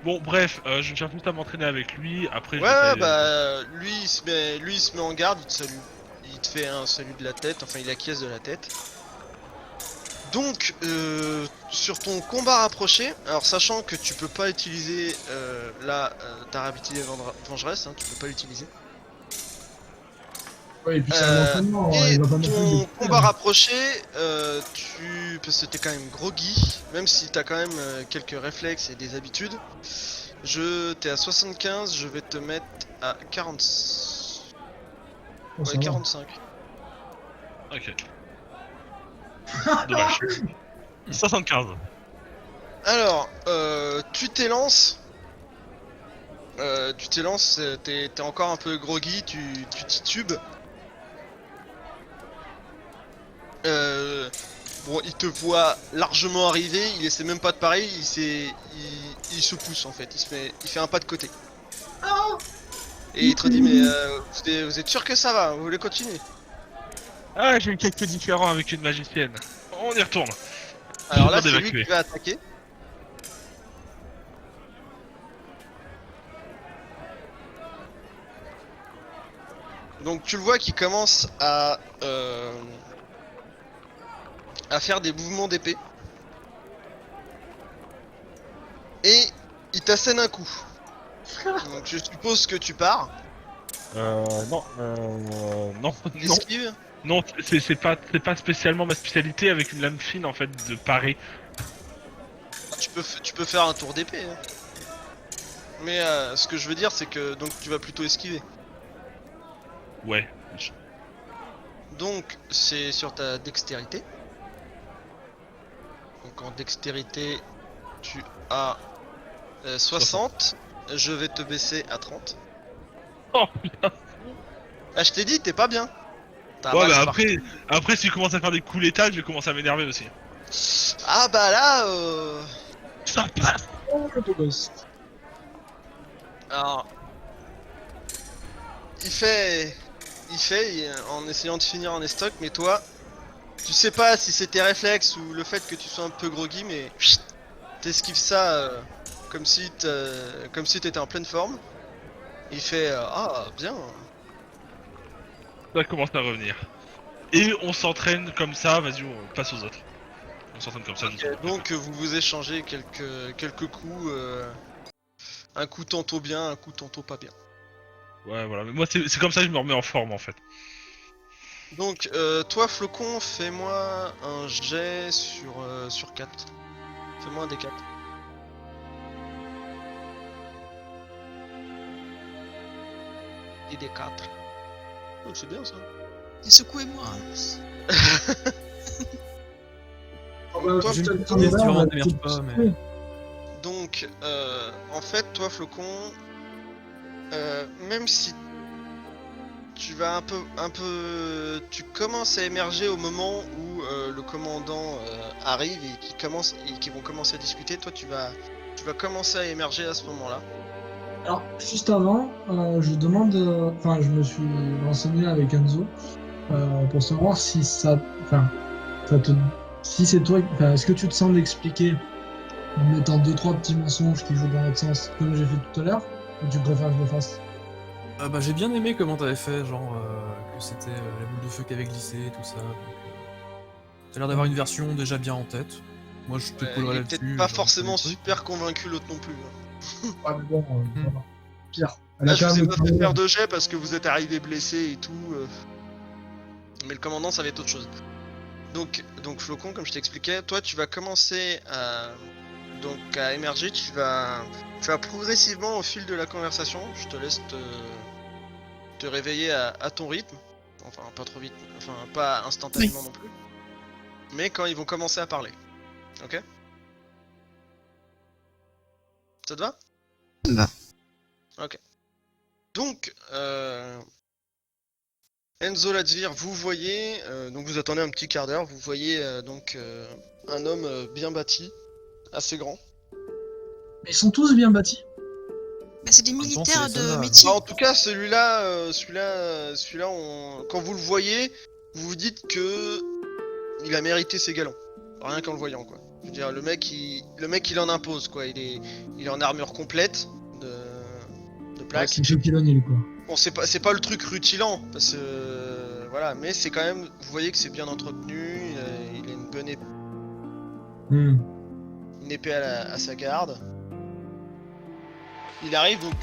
D: Bon, bref, je cherche juste à m'entraîner avec lui. Après,
B: Ouais,
D: j'essaie-
B: bah, lui, il se met en garde, il te salue. Il te fait un salut de la tête, enfin, il acquiesce de la tête. Donc, sur ton combat rapproché, alors sachant que tu peux pas utiliser ta rapidité vengeresse, hein, tu peux pas l'utiliser.
E: Ouais, et puis c'est un entraînement,
B: Et
E: il va pas non plus
B: ton
E: le-
B: combat rapproché, parce que t'es quand même groggy, même si t'as quand même quelques réflexes et des habitudes. T'es à 75, je vais te mettre à 40.
E: Oh, ça
B: Ouais,
E: va.
B: 45.
D: Ok. Dommage. 75.
B: Alors, tu t'élances. T'es encore un peu groggy, tu titubes. Bon, il te voit largement arriver, il essaie même pas de pareil, il se pousse en fait, il fait un pas de côté. Et il te dit mais vous êtes sûr que ça va, vous voulez continuer?
D: Ah, j'ai eu quelques différends avec une magicienne. On y retourne.
B: Alors là
D: Juste
B: c'est
D: pour
B: lui
D: d'évacuer.
B: qui va attaquer. Donc tu le vois qui commence à faire des mouvements d'épée. Et il t'assène un coup. Donc je suppose que tu pars.
D: Non, non.
B: Esquive.
D: Non, c'est pas spécialement ma spécialité avec une lame fine en fait de parer.
B: Tu peux faire un tour d'épée. Hein. Mais ce que je veux dire c'est que donc tu vas plutôt esquiver.
D: Ouais.
B: Donc c'est sur ta dextérité. Donc en dextérité, tu as 60. Je vais te baisser à 30.
D: Oh putain.
B: Ah, je t'ai dit, t'es pas bien. T'as
D: Ouais,
B: mal
D: bah
B: partout.
D: après, si tu commences à faire des coups d'état, je vais commencer à m'énerver aussi.
B: Ah bah là,
D: Ça passe.
E: Oh, le beau gosse.
B: alors, en essayant de finir en estoc, mais toi, tu sais pas si c'est tes réflexes ou le fait que tu sois un peu groggy, mais t'esquives ça comme si t'étais en pleine forme. Il fait ah bien.
D: Ça commence à revenir. Et on s'entraîne comme ça, vas-y, on passe aux autres. On s'entraîne comme ça.
B: Ok, donc vous vous échangez quelques coups, un coup tantôt bien, un coup tantôt pas bien.
D: Ouais, voilà, mais moi c'est comme ça que je me remets en forme en fait.
B: Donc toi Flocon, fais-moi un jet sur 4. Fais-moi un D4. Et D4. Oh, c'est bien ça.
F: Et secouez-moi.
B: Toi,
E: Je
B: peut-être
E: vais te
C: si
E: dire,
C: vraiment
E: on va
C: t'énerve
E: tout
C: pas,
E: couper.
C: mais-
B: Donc, en fait, toi, Flocon, même si tu vas tu commences à émerger au moment où le commandant arrive et qui vont commencer à discuter. Toi, tu vas commencer à émerger à ce moment-là.
E: Alors, juste avant, je demande, enfin, je me suis renseigné avec Enzo pour savoir si si c'est toi, enfin, est-ce que tu te sens d'expliquer en mettant 2-3 petits mensonges qui jouent dans l'autre sens, comme j'ai fait tout à l'heure, ou tu préfères que je le fasse?
C: Bah j'ai bien aimé comment t'avais fait, genre que c'était la boule de feu qui avait glissé et tout ça. Donc, t'as l'air d'avoir une version déjà bien en tête. Moi je te
B: Il
C: collerai
B: est
C: là-dessus.
B: peut-être pas
C: genre,
B: forcément
C: tous les trucs.
B: super convaincu, l'autre non plus. Hein.
E: Ah, mais bon, voilà. Pire. Elle
B: Là,
E: a
B: je
E: quand
B: vous ai
E: même
B: pas fait faire de jet parce que vous êtes arrivé blessé et tout. Mais le commandant, ça va être autre chose. Donc Flocon, comme je t'expliquais, toi, tu vas commencer à émerger. Tu vas progressivement au fil de la conversation. Je te laisse te réveiller à ton rythme. Enfin, pas trop vite. Enfin, pas instantanément non plus. Mais quand ils vont commencer à parler. Ok? Ça te va?
F: Va.
B: Ok. Donc, Enzo Latvir, vous voyez, donc vous attendez un petit quart d'heure, vous voyez un homme bien bâti, assez grand.
E: Mais ils sont tous bien bâtis.
F: Bah, c'est des
C: même temps,
F: militaires
C: c'est des
F: de
C: soldats,
F: métier.
B: Bah, en tout cas, celui-là, quand vous le voyez, vous vous dites que il a mérité ses galons, rien qu'en le voyant quoi. Je veux dire, le mec il en impose quoi. Il est en armure complète de plaques.
E: C'est Shaquille O'Neal, quoi.
B: Bon, c'est pas le truc rutilant, parce que voilà, mais c'est quand même, vous voyez que c'est bien entretenu, il a une bonne une épée à sa garde. Il arrive donc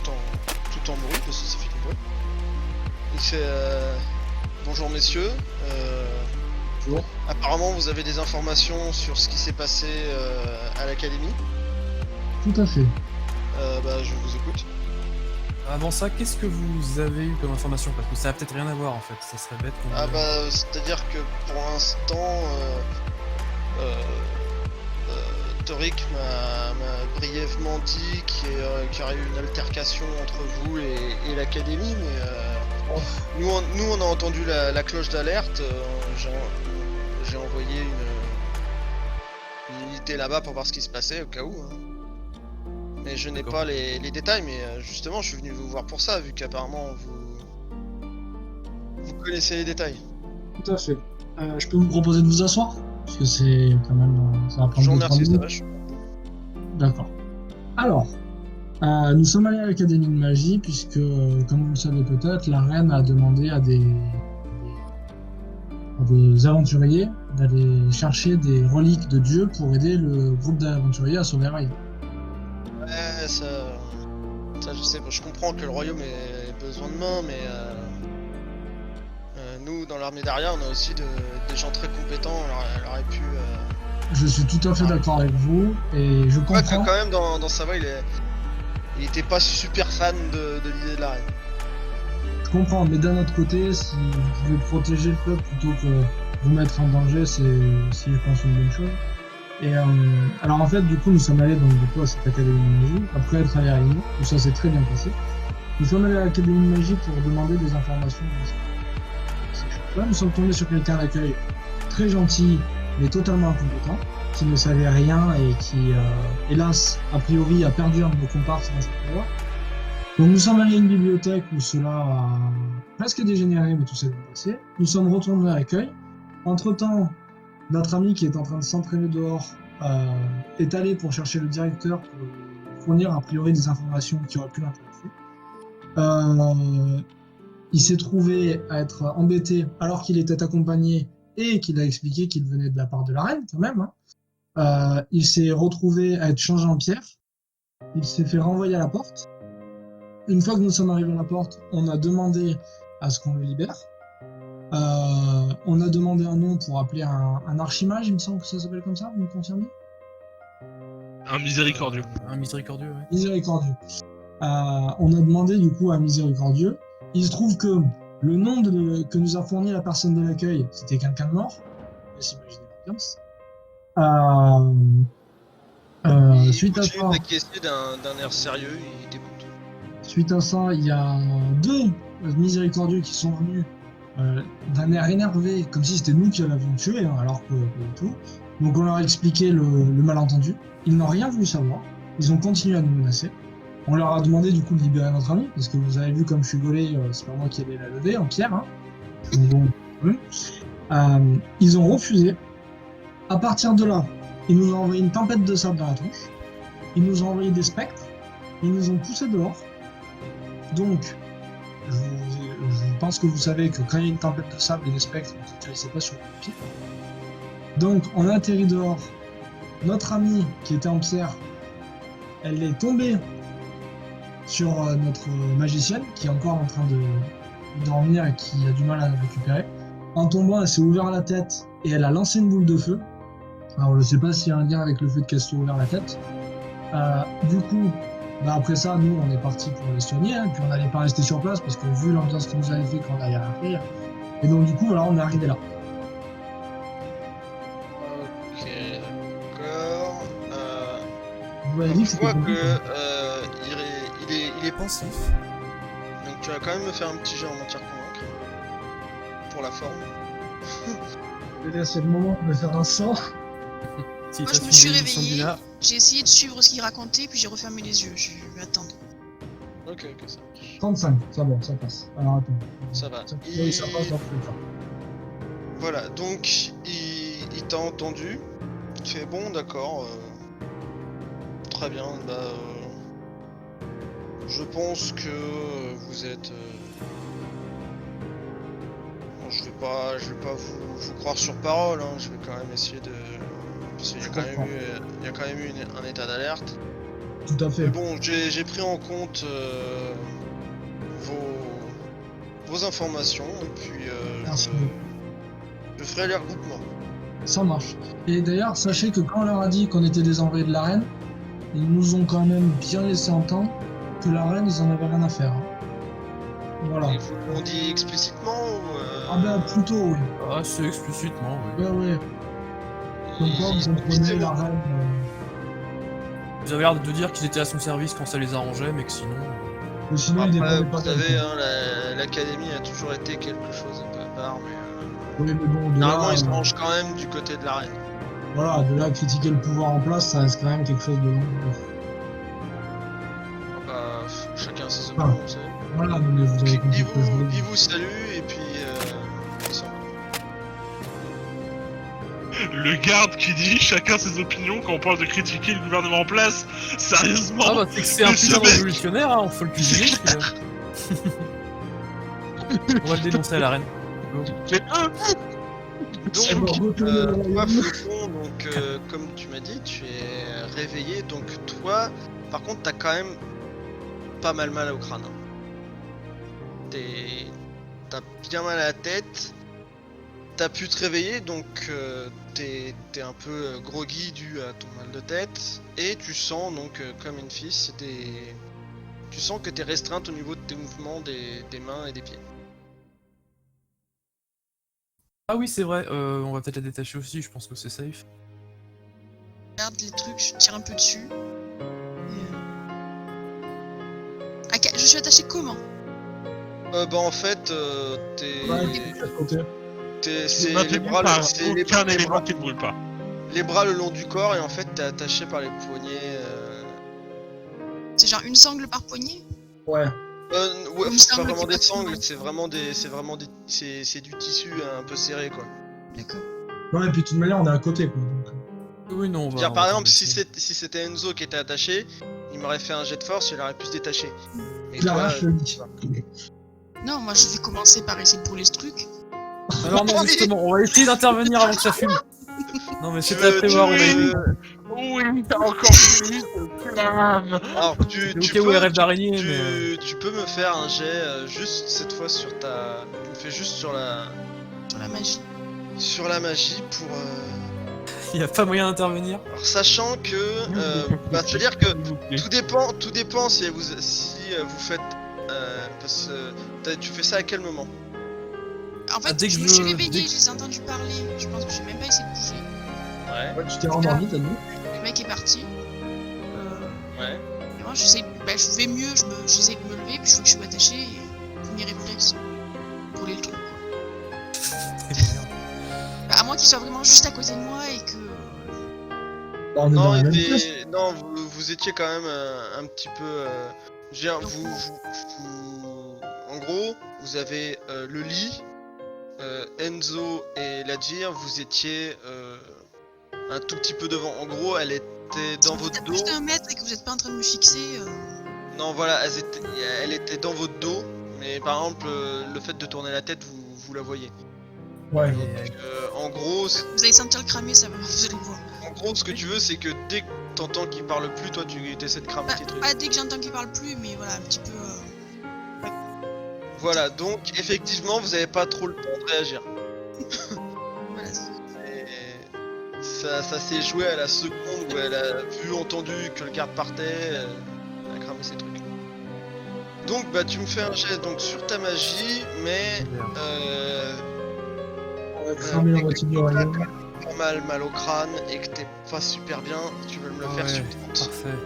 B: tout en bruit, parce que ça fait du bruit. Il fait bonjour messieurs.
E: Bonjour.
B: Apparemment vous avez des informations sur ce qui s'est passé à l'académie.
E: Tout à fait.
B: Bah je vous écoute.
C: Avant ça, qu'est-ce que vous avez eu comme information? Parce que ça a peut-être rien à voir en fait, ça serait bête qu'on...
B: Ah bah c'est-à-dire que pour l'instant Torik m'a brièvement dit qu'il y aurait eu une altercation entre vous et l'académie, mais nous on a entendu la cloche d'alerte. J'ai envoyé une unité là-bas pour voir ce qui se passait au cas où. Hein. Mais je n'ai pas les détails, mais justement je suis venu vous voir pour ça, vu qu'apparemment vous connaissez les détails.
E: Tout à fait. Je peux vous proposer de vous asseoir? Parce que c'est quand même... ça va
B: Je
E: prendre
B: vous
E: 2-3
B: remercie, ça
E: minutes.
B: va, je-
E: D'accord. Alors, nous sommes allés à l'Académie de Magie, puisque, comme vous le savez peut-être, la reine a demandé à des aventuriers d'aller chercher des reliques de Dieu pour aider le groupe d'aventuriers à sauver Rai.
B: Ouais, ça je sais, je comprends que le royaume ait besoin de main, mais nous, dans l'armée d'Aria, on a aussi des gens très compétents, elle aurait pu...
E: Je suis tout à fait d'accord avec vous, et je
B: crois que
E: comprends...
B: quand même, dans sa voix, il était pas super fan de l'idée de la reine.
E: Je comprends, mais d'un autre côté, si vous pouvez protéger le peuple plutôt que vous mettre en danger, c'est, je pense, une bonne chose. Et alors en fait, du coup, nous sommes allés donc du coup à cette académie de magie après être allés à Lyon, où ça s'est très bien passé. Nous sommes allés à l'académie de magie pour demander des informations. Là, nous sommes tombés sur quelqu'un d'accueil très gentil, mais totalement incompétent, qui ne savait rien et qui, hélas, a priori, a perdu un de nos comparses dans cette endroit. Donc nous sommes allés à une bibliothèque où cela a presque dégénéré, mais tout s'est bien passé. Nous sommes retournés à l'accueil. Entre-temps, notre ami qui est en train de s'entraîner dehors est allé pour chercher le directeur pour lui fournir a priori des informations qui auraient pu l'intéresser. Il s'est trouvé à être embêté alors qu'il était accompagné et qu'il a expliqué qu'il venait de la part de la reine quand même. Il s'est retrouvé à être changé en pierre. Il s'est fait renvoyer à la porte. Une fois que nous sommes arrivés à la porte, on a demandé à ce qu'on le libère. On a demandé un nom pour appeler un archimage, il me semble que ça s'appelle comme ça, vous me confirmez?
D: Un miséricordieux.
C: Un miséricordieux, ouais.
E: Miséricordieux. On a demandé du coup à Miséricordieux. Il se trouve que le nom que nous a fourni la personne de l'accueil, c'était quelqu'un de mort. On peut s'imaginer l'ambiance. Suite à ça,
B: d'un air sérieux, il t'écoute.
E: Suite à ça, il y a deux miséricordieux qui sont venus d'un air énervé, comme si c'était nous qui l'avions tué, hein, alors que pas du tout. Donc on leur a expliqué le malentendu. Ils n'ont rien voulu savoir. Ils ont continué à nous menacer. On leur a demandé du coup de libérer notre ami, parce que vous avez vu comme je suis gaulé, c'est pas moi qui allais la lever en pierre. Hein. Donc, bon, ils ont refusé. À partir de là, ils nous ont envoyé une tempête de sable dans la tronche. Ils nous ont envoyé des spectres. Ils nous ont poussés dehors. Donc, je pense que vous savez que quand il y a une tempête de sable et des spectres, vous n'utilisez pas sur le pied. Donc, on a atterri dehors. Notre amie qui était en pierre, elle est tombée sur notre magicienne qui est encore en train de dormir et qui a du mal à la récupérer. En tombant, elle s'est ouvert la tête et elle a lancé une boule de feu. Alors, je ne sais pas s'il y a un lien avec le fait qu'elle se soit ouvert la tête. Du coup, après ça, nous, on est parti pour les soigner, hein, puis on n'allait pas rester sur place parce que vu l'ambiance que nous avait fait quand on n'allait rien faire. Et donc, du coup, alors, on est arrivé là.
B: Ok, d'accord.
E: Vous m'avez dit que
B: Je
E: c'était
B: vois
E: compliqué.
B: que il est pensif. Donc tu vas quand même me faire un petit jet en mentir convaincre. Pour la forme.
E: C'est le moment de faire un sort.
C: Si
F: Moi,
C: t'as
F: je me
C: suivi
F: suis
C: l'émission
F: réveillée,
C: d'Ina,
F: j'ai essayé de suivre ce qu'il racontait, puis j'ai refermé les yeux. Je vais attendre.
B: Ok, ça marche.
E: 35, ça va, ça passe. Alors attends.
B: Ça va.
E: Oui, ça passe dans tous les cas.
B: Voilà, donc il t'a entendu. Il te fait bon, d'accord. Très bien, je pense que vous êtes. Bon, je vais pas vous croire sur parole, hein. Je vais quand même essayer de. Parce qu'il y a quand même eu un état d'alerte.
E: Tout à fait.
B: Mais bon, j'ai pris en compte vos informations et puis
E: Merci.
B: je ferai les regroupements.
E: Ça marche. Et d'ailleurs, sachez que quand on leur a dit qu'on était des envoyés de la reine, ils nous ont quand même bien laissé entendre que la reine, ils en avaient rien à faire. Hein. Voilà.
B: Et vous l'ont dit explicitement ou
E: Ah ben plutôt, oui.
C: assez explicitement, oui.
E: Ouais. Donc quoi, vous comprenez la reine.
C: Ils avaient l'air de dire qu'ils étaient à son service quand ça les arrangeait, mais que sinon...
E: Mais sinon, ils
B: Après,
E: dépendaient pas
B: vous
E: d'elle.
B: savez, hein, l'académie a toujours été quelque chose un peu à part, mais
E: Oui, mais bon, de
B: normalement
E: là,
B: ils se rangent quand même du côté de la reine.
E: voilà, de là à critiquer le pouvoir en place, ça reste quand même quelque chose de long.
B: Chacun ses opinions, vous savez.
E: Voilà, mais vous avez compris ce que je voulais
B: Il
E: dire.
B: vous salue et puis il s'en va.
D: Le garde qui dit chacun ses opinions quand on parle de critiquer le gouvernement en place. Sérieusement.
C: Ah bah c'est que c'est un
D: Mais ce
C: putain de
D: mec-
C: révolutionnaire, hein, on faut le cuisiner, celui-là. On va le dénoncer à la reine.
D: Mais
E: Eh ben,
B: Donc,
E: retournez au
B: toi,
E: royaume.
B: Flocon, donc, comme tu m'as dit, tu es réveillé. Donc, toi, par contre, t'as quand même pas mal au crâne. Hein. T'as bien mal à la tête. T'as pu te réveiller, donc t'es un peu groggy dû à ton mal de tête. Et tu sens, donc, comme une fille, tu sens que t'es restreinte au niveau de tes mouvements des mains et des pieds.
C: Ah oui, c'est vrai, on va peut-être la détacher aussi, je pense que c'est safe.
F: Je regarde les trucs, je tire un peu dessus. Je suis attachée comment?
B: Bah en fait,
E: Ouais, à côté.
B: c'est
D: Pas
B: les
D: tenu
B: bras,
D: par
B: c'est
D: aucun
B: les
D: élément
B: bras,
D: qui ne brûle pas.
B: les bras le long du corps et en fait t'es attaché par les poignets.
F: C'est genre une sangle par poignée?
E: Ouais.
B: Ouais,
F: Une
B: c'est pas
F: sangle
B: vraiment
F: qui
B: des
F: passe
B: sangles,
F: dedans.
B: c'est du tissu un peu serré quoi.
F: D'accord.
E: Non, et puis de toute manière, on est à côté, quoi. Donc...
C: Oui, non, on
B: Je veux
C: va...
B: dire,
C: on
B: par
C: va
B: exemple,
C: tomber
B: si
C: dessus.
B: c'était Enzo qui était attaché, il m'aurait fait un jet de force, il aurait pu se détacher. Mais
E: Je l'arrache le lit.
F: Non, moi je vais commencer par essayer de brûler ce truc.
C: Alors non, justement, on va essayer d'intervenir avant que ça fume. Non mais
B: Tu
C: c'était à
B: veux-
C: prévoir,
B: tu
C: on a
B: veux-
C: été...
D: Oui, t'as encore plus de flamme.
B: Alors, tu
C: Ok, ouais, rêve d'araignée,
B: tu,
C: mais...
B: tu peux me faire un jet juste cette fois sur ta. Tu me fais juste sur
F: Sur la magie.
B: la magie pour.
C: Il y a pas moyen d'intervenir.
B: Alors, sachant que. C'est-à-dire que tout dépend si vous faites. Parce que tu fais ça à quel moment?
F: En fait,
C: dès que
F: je me
C: je-
F: suis
C: dès
F: réveillée,
C: que-
F: je les ai entendus parler. Je pense que j'ai même pas essayé de bouger.
B: Ouais.
E: Ouais, tu t'es rendormi, t'as dit?
F: Le mec est parti.
B: Ouais.
F: Et moi, je vais mieux, j'essaie de me lever, puis je vois que je suis attachée et premier réflexe. Brûler le truc, quoi. Bah, à moins qu'il soit vraiment juste à côté de moi et que.
E: Bah, on est dans la même pièce.
B: Non, vous étiez quand même un petit peu. Je veux dire, en gros, vous avez le lit, Enzo et Ladir, vous étiez un tout petit peu devant. En gros, elle était dans
F: Si vous
B: votre
F: êtes
B: dos.
F: plus d'un mètre et que vous êtes pas en train de me fixer.
B: Non, voilà, elle était dans votre dos, mais par exemple, le fait de tourner la tête, vous la voyez.
E: Ouais.
B: En gros,
F: Vous allez sentir le cramer, ça va, vous allez voir.
B: en gros, ce que tu veux, c'est que dès que t'entends qu'il parle plus, toi, tu essaies de cramer tes trucs.
F: Pas dès que j'entends qu'il parle plus, mais voilà, un petit peu.
B: Voilà, donc effectivement, vous avez pas trop le temps de réagir.
F: Voilà.
B: Et ça s'est joué à la seconde où elle a vu, entendu que le garde partait, elle a cramé ses trucs. Donc bah tu me fais un geste donc sur ta magie, mais
E: On va cramer la moitié du royaume.
B: pas mal au crâne et que t'es pas super bien, tu veux me le faire
C: Ouais,
B: sur 30.
C: parfait.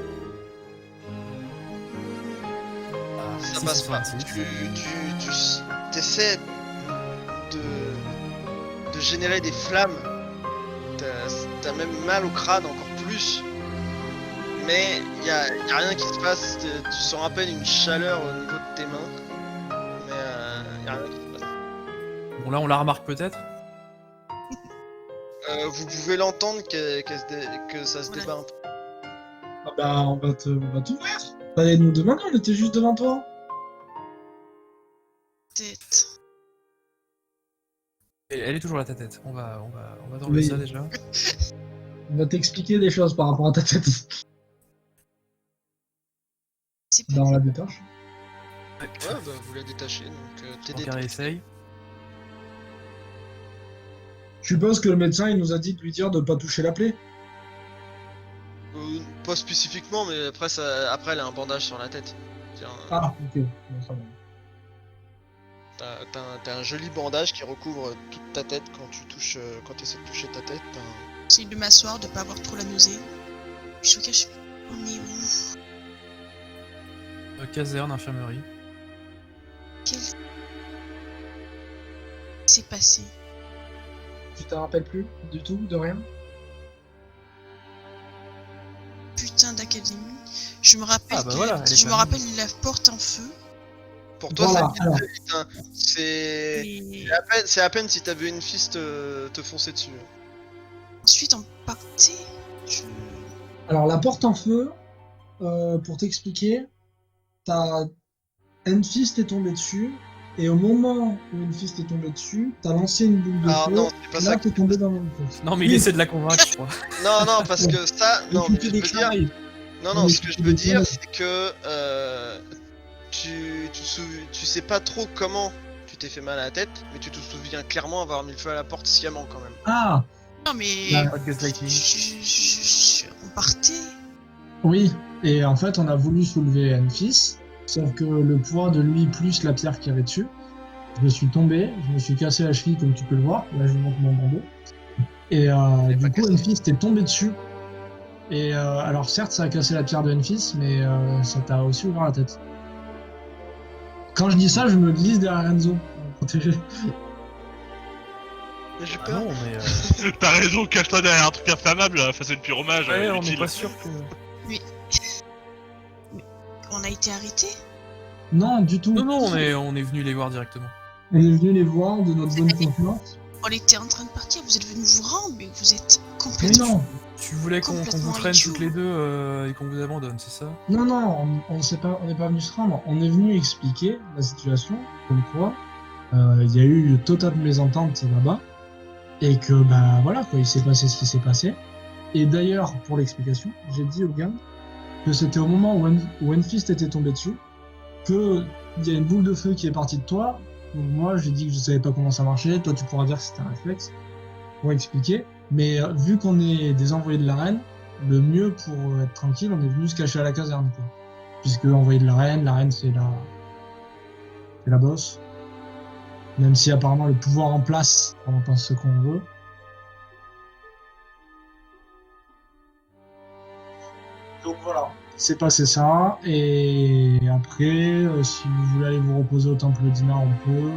C: Ah,
B: Ça
C: si,
B: passe
C: c'est
B: pas.
C: parti.
B: Tu essaies de générer des flammes. T'as même mal au crâne encore plus. Mais y a rien qui se passe. Tu sens à peine une chaleur au niveau de tes mains. Mais y a rien qui se passe.
C: Bon là on la remarque peut-être.
B: Vous pouvez l'entendre que ça se débat un peu.
E: Ah bah, on va t'ouvrir. Fallait nous demander, on était juste devant toi.
F: Tête.
C: Elle est toujours là ta tête. On va enlever
E: Oui.
C: ça déjà.
E: On va t'expliquer des choses par rapport à ta tête
F: C'est pas.
E: dans la détache.
B: Ouais, bah vous la détachez. Donc t'es
C: Donc elle essaye.
E: Je suppose que le médecin, il nous a dit de lui dire de pas toucher la plaie.
B: pas spécifiquement, mais après elle a un bandage sur la tête. Tiens,
E: Ah, ok. Bon, ça va.
B: T'as un joli bandage qui recouvre toute ta tête quand tu essaies de toucher ta tête.
F: J'essaie de m'asseoir, de pas avoir trop la nausée. Puis je cache. On est où?
C: Caserne, infirmerie.
F: Qu'est-ce qui s'est passé?
E: Tu t'en rappelles plus du tout, de rien?
F: Putain d'académie. Je me rappelle,
C: Ah, bah voilà, elle est
F: je me
C: quand
F: rappelle la porte en feu.
B: Pour toi,
E: Voilà,
B: ça
E: alors.
B: vite, hein. C'est
F: Et
B: c'est à peine si t'as vu une fille te foncer dessus.
F: ensuite on partait. Je...
E: Alors, la porte en feu, pour t'expliquer, t'as Enfist est tombé dessus, et au moment où Enfist est tombé dessus, t'as lancé une boule de
B: Alors
E: feu,
B: non, c'est pas
E: et
B: ça.
E: là t'es tombé dans le feu.
C: Non mais il
E: Oui.
C: essaie de la convaincre je crois.
B: Non, parce que ça, non, mais je veux dire, non,
E: Oui,
B: ce que je veux dire, c'est que tu sais pas trop comment tu t'es fait mal à la tête, mais tu te souviens clairement avoir mis le feu à la porte sciemment quand même.
E: Ah,
F: Non mais.
E: Là.
C: Pas de gaslighting.
F: On partait.
E: oui, et en fait, on a voulu soulever Enfist, Sauf que le poids de lui plus la pierre qu'il y avait dessus, je me suis tombé, je me suis cassé la cheville comme tu peux le voir. Là, je vous montre mon bandeau. Et du coup, Enfys t'est tombé dessus. Et alors certes, ça a cassé la pierre de Enfys, mais ça t'a aussi ouvert la tête. Quand je dis ça, je me glisse derrière Enzo pour me protéger.
B: Mais j'ai
C: Ah
B: peur.
C: non, mais.
D: T'as raison, cache-toi derrière un truc inflammable, face à une pyromage.
C: Ouais, on n'est
D: utile.
C: pas sûr que.
F: On a été arrêtés.
E: Non, du tout.
C: Non, non, on est venu les voir directement.
E: On est venu les voir de notre bonne confiance.
F: On était en train de partir, vous êtes venus vous rendre, mais vous êtes
E: Mais
F: complètement...
E: non,
C: Tu voulais qu'on vous
F: Complètement
C: freine
F: idiot.
C: toutes les deux et qu'on vous abandonne, c'est ça?
E: non, on n'est pas venu se rendre. On est venu expliquer la situation, comme quoi il y a eu total mésentente là-bas, et que bah voilà quoi, il s'est passé ce qui s'est passé. Et d'ailleurs, pour l'explication, j'ai dit au gang que c'était au moment où Enfys était tombé dessus, que il y a une boule de feu qui est partie de toi. Donc moi, j'ai dit que je savais pas comment ça marchait. Toi, tu pourras dire que c'était un réflexe pour expliquer. Mais vu qu'on est des envoyés de la reine, le mieux pour être tranquille, on est venu se cacher à la caserne, quoi. Puisque envoyé de la reine c'est la boss. Même si apparemment le pouvoir en place, on en pense ce qu'on veut. Donc voilà, c'est passé ça. Et après, si vous voulez aller vous reposer au temple d'Ina, on peut.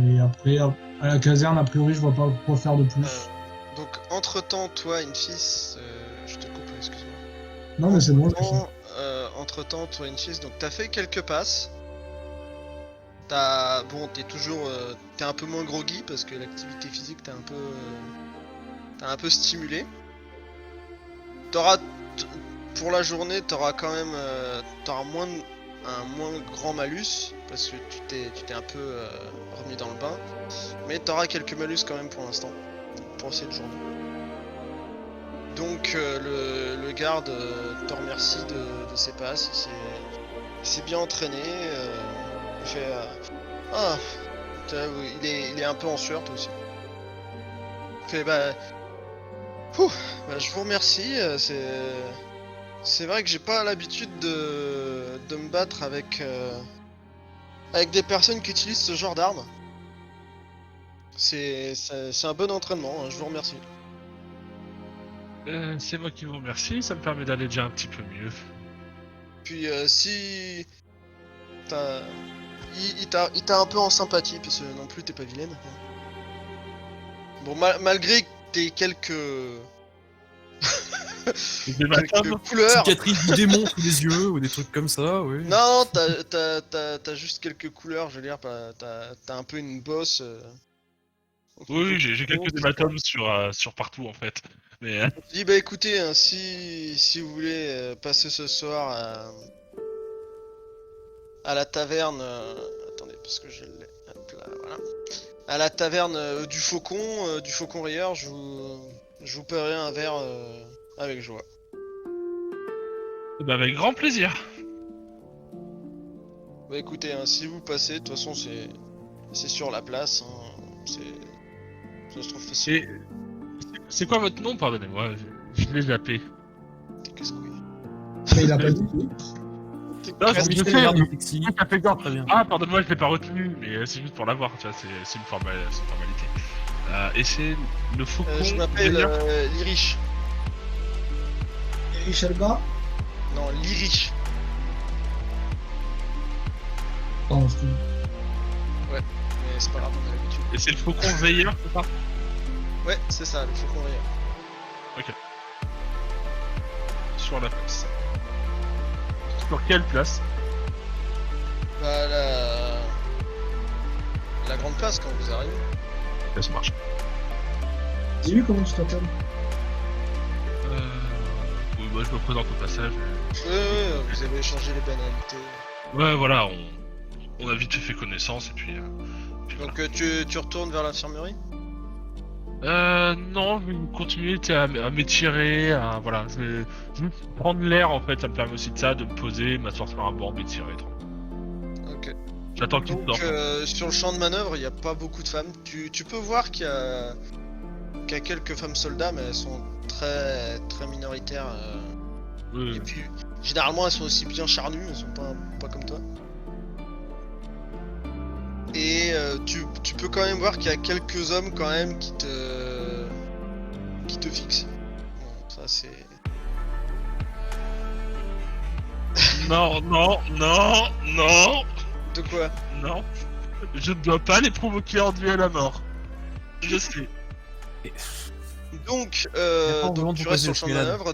E: Et après, à la caserne, a priori, je vois pas quoi faire de plus.
B: Donc, entre-temps, toi, Enfys, je te coupe, excuse-moi.
E: Non, mais c'est bon, j'ai fini.
B: Entre-temps, toi, Enfys, donc t'as fait quelques passes. Bon, t'es un peu moins groggy parce que l'activité physique t'as un peu stimulé. Pour la journée, t'auras quand même, un moins grand malus parce que tu t'es un peu remis dans le bain. Mais t'auras quelques malus quand même pour l'instant, pour cette journée. Donc le garde te remercie de ses passes, il s'est bien entraîné, il fait il est un peu en sueur toi aussi. Il fait je vous remercie, c'est vrai que j'ai pas l'habitude de me battre avec des personnes qui utilisent ce genre d'armes. C'est un bon entraînement, hein, je vous remercie.
D: C'est moi qui vous remercie, ça me permet d'aller déjà un petit peu mieux.
B: Puis si il t'a un peu en sympathie parce que non plus t'es pas vilaine. Bon malgré que t'aies quelques couleurs.
C: Cicatrice du démon sous les yeux ou des trucs comme ça, oui.
B: Non, t'as juste quelques couleurs, je veux dire, t'as un peu une bosse.
D: Oui, j'ai quelques hématomes sur partout en fait. Mais
B: Je dis écoutez, hein, si vous voulez passer ce soir à la taverne, attendez parce que je l'ai, hop là, voilà. À la taverne du Faucon Rieur, je vous paierai un verre avec joie.
D: avec grand plaisir.
B: Bah écoutez, hein, si vous passez, de toute façon c'est sur la place, hein, ça se trouve facile.
D: Et c'est quoi votre nom, pardonnez-moi, je l'ai zappé.
B: T'es casse-couille.
E: Mais il a pas dit.
D: Non,
C: Jean-Michel
D: je sais,
C: Garde
D: mais-
C: Sexy.
D: Ça fait gaffe.
C: Très bien.
D: Ah, pardonne-moi, je l'ai pas retenu, mais c'est juste pour l'avoir, tu vois, c'est une formalité. Et c'est le Faucon.
B: Je m'appelle
D: Rieur.
B: Lyrich.
E: Michel Bas.
B: Non, Lyrich.
E: Pardon, excuse.
B: Mais c'est pas grave, on a l'habitude.
D: Et c'est le Faucon Veilleur, c'est ça?
B: Ouais, c'est ça, le Faucon Rieur.
D: Sur la place. Sur quelle place?
B: Bah la grande place quand vous arrivez.
D: Ok, ça marche.
E: Dis-lui comment tu t'appelles.
D: Oui, moi je me présente au passage.
B: Vous avez échangé les banalités.
D: Ouais, voilà, on a vite fait connaissance et puis voilà.
B: Donc tu retournes vers l'infirmerie?
D: Non, je vais continuer tu sais, à m'étirer, voilà, je vais juste prendre l'air en fait, ça me permet aussi de ça, de me poser, m'asseoir sur un banc, m'étirer, tranquille.
B: Ok.
D: J'attends qu'il
B: Donc
D: sorte.
B: sur le champ de manœuvre, il n'y a pas beaucoup de femmes. Tu peux voir qu'il y a quelques femmes soldats, mais elles sont très très minoritaires.
D: Oui,
B: Et puis Généralement, elles sont aussi bien charnues, elles sont pas comme toi. Et tu peux quand même voir qu'il y a quelques hommes quand même qui te fixent. Bon, ça c'est...
D: Non.
B: De quoi?
D: Non. Je ne dois pas les provoquer en duel à mort. Je sais.
B: Donc,
C: Y a pas vraiment
B: donc
C: de
B: tu restes sur le champ de
C: escalade.
B: manœuvre.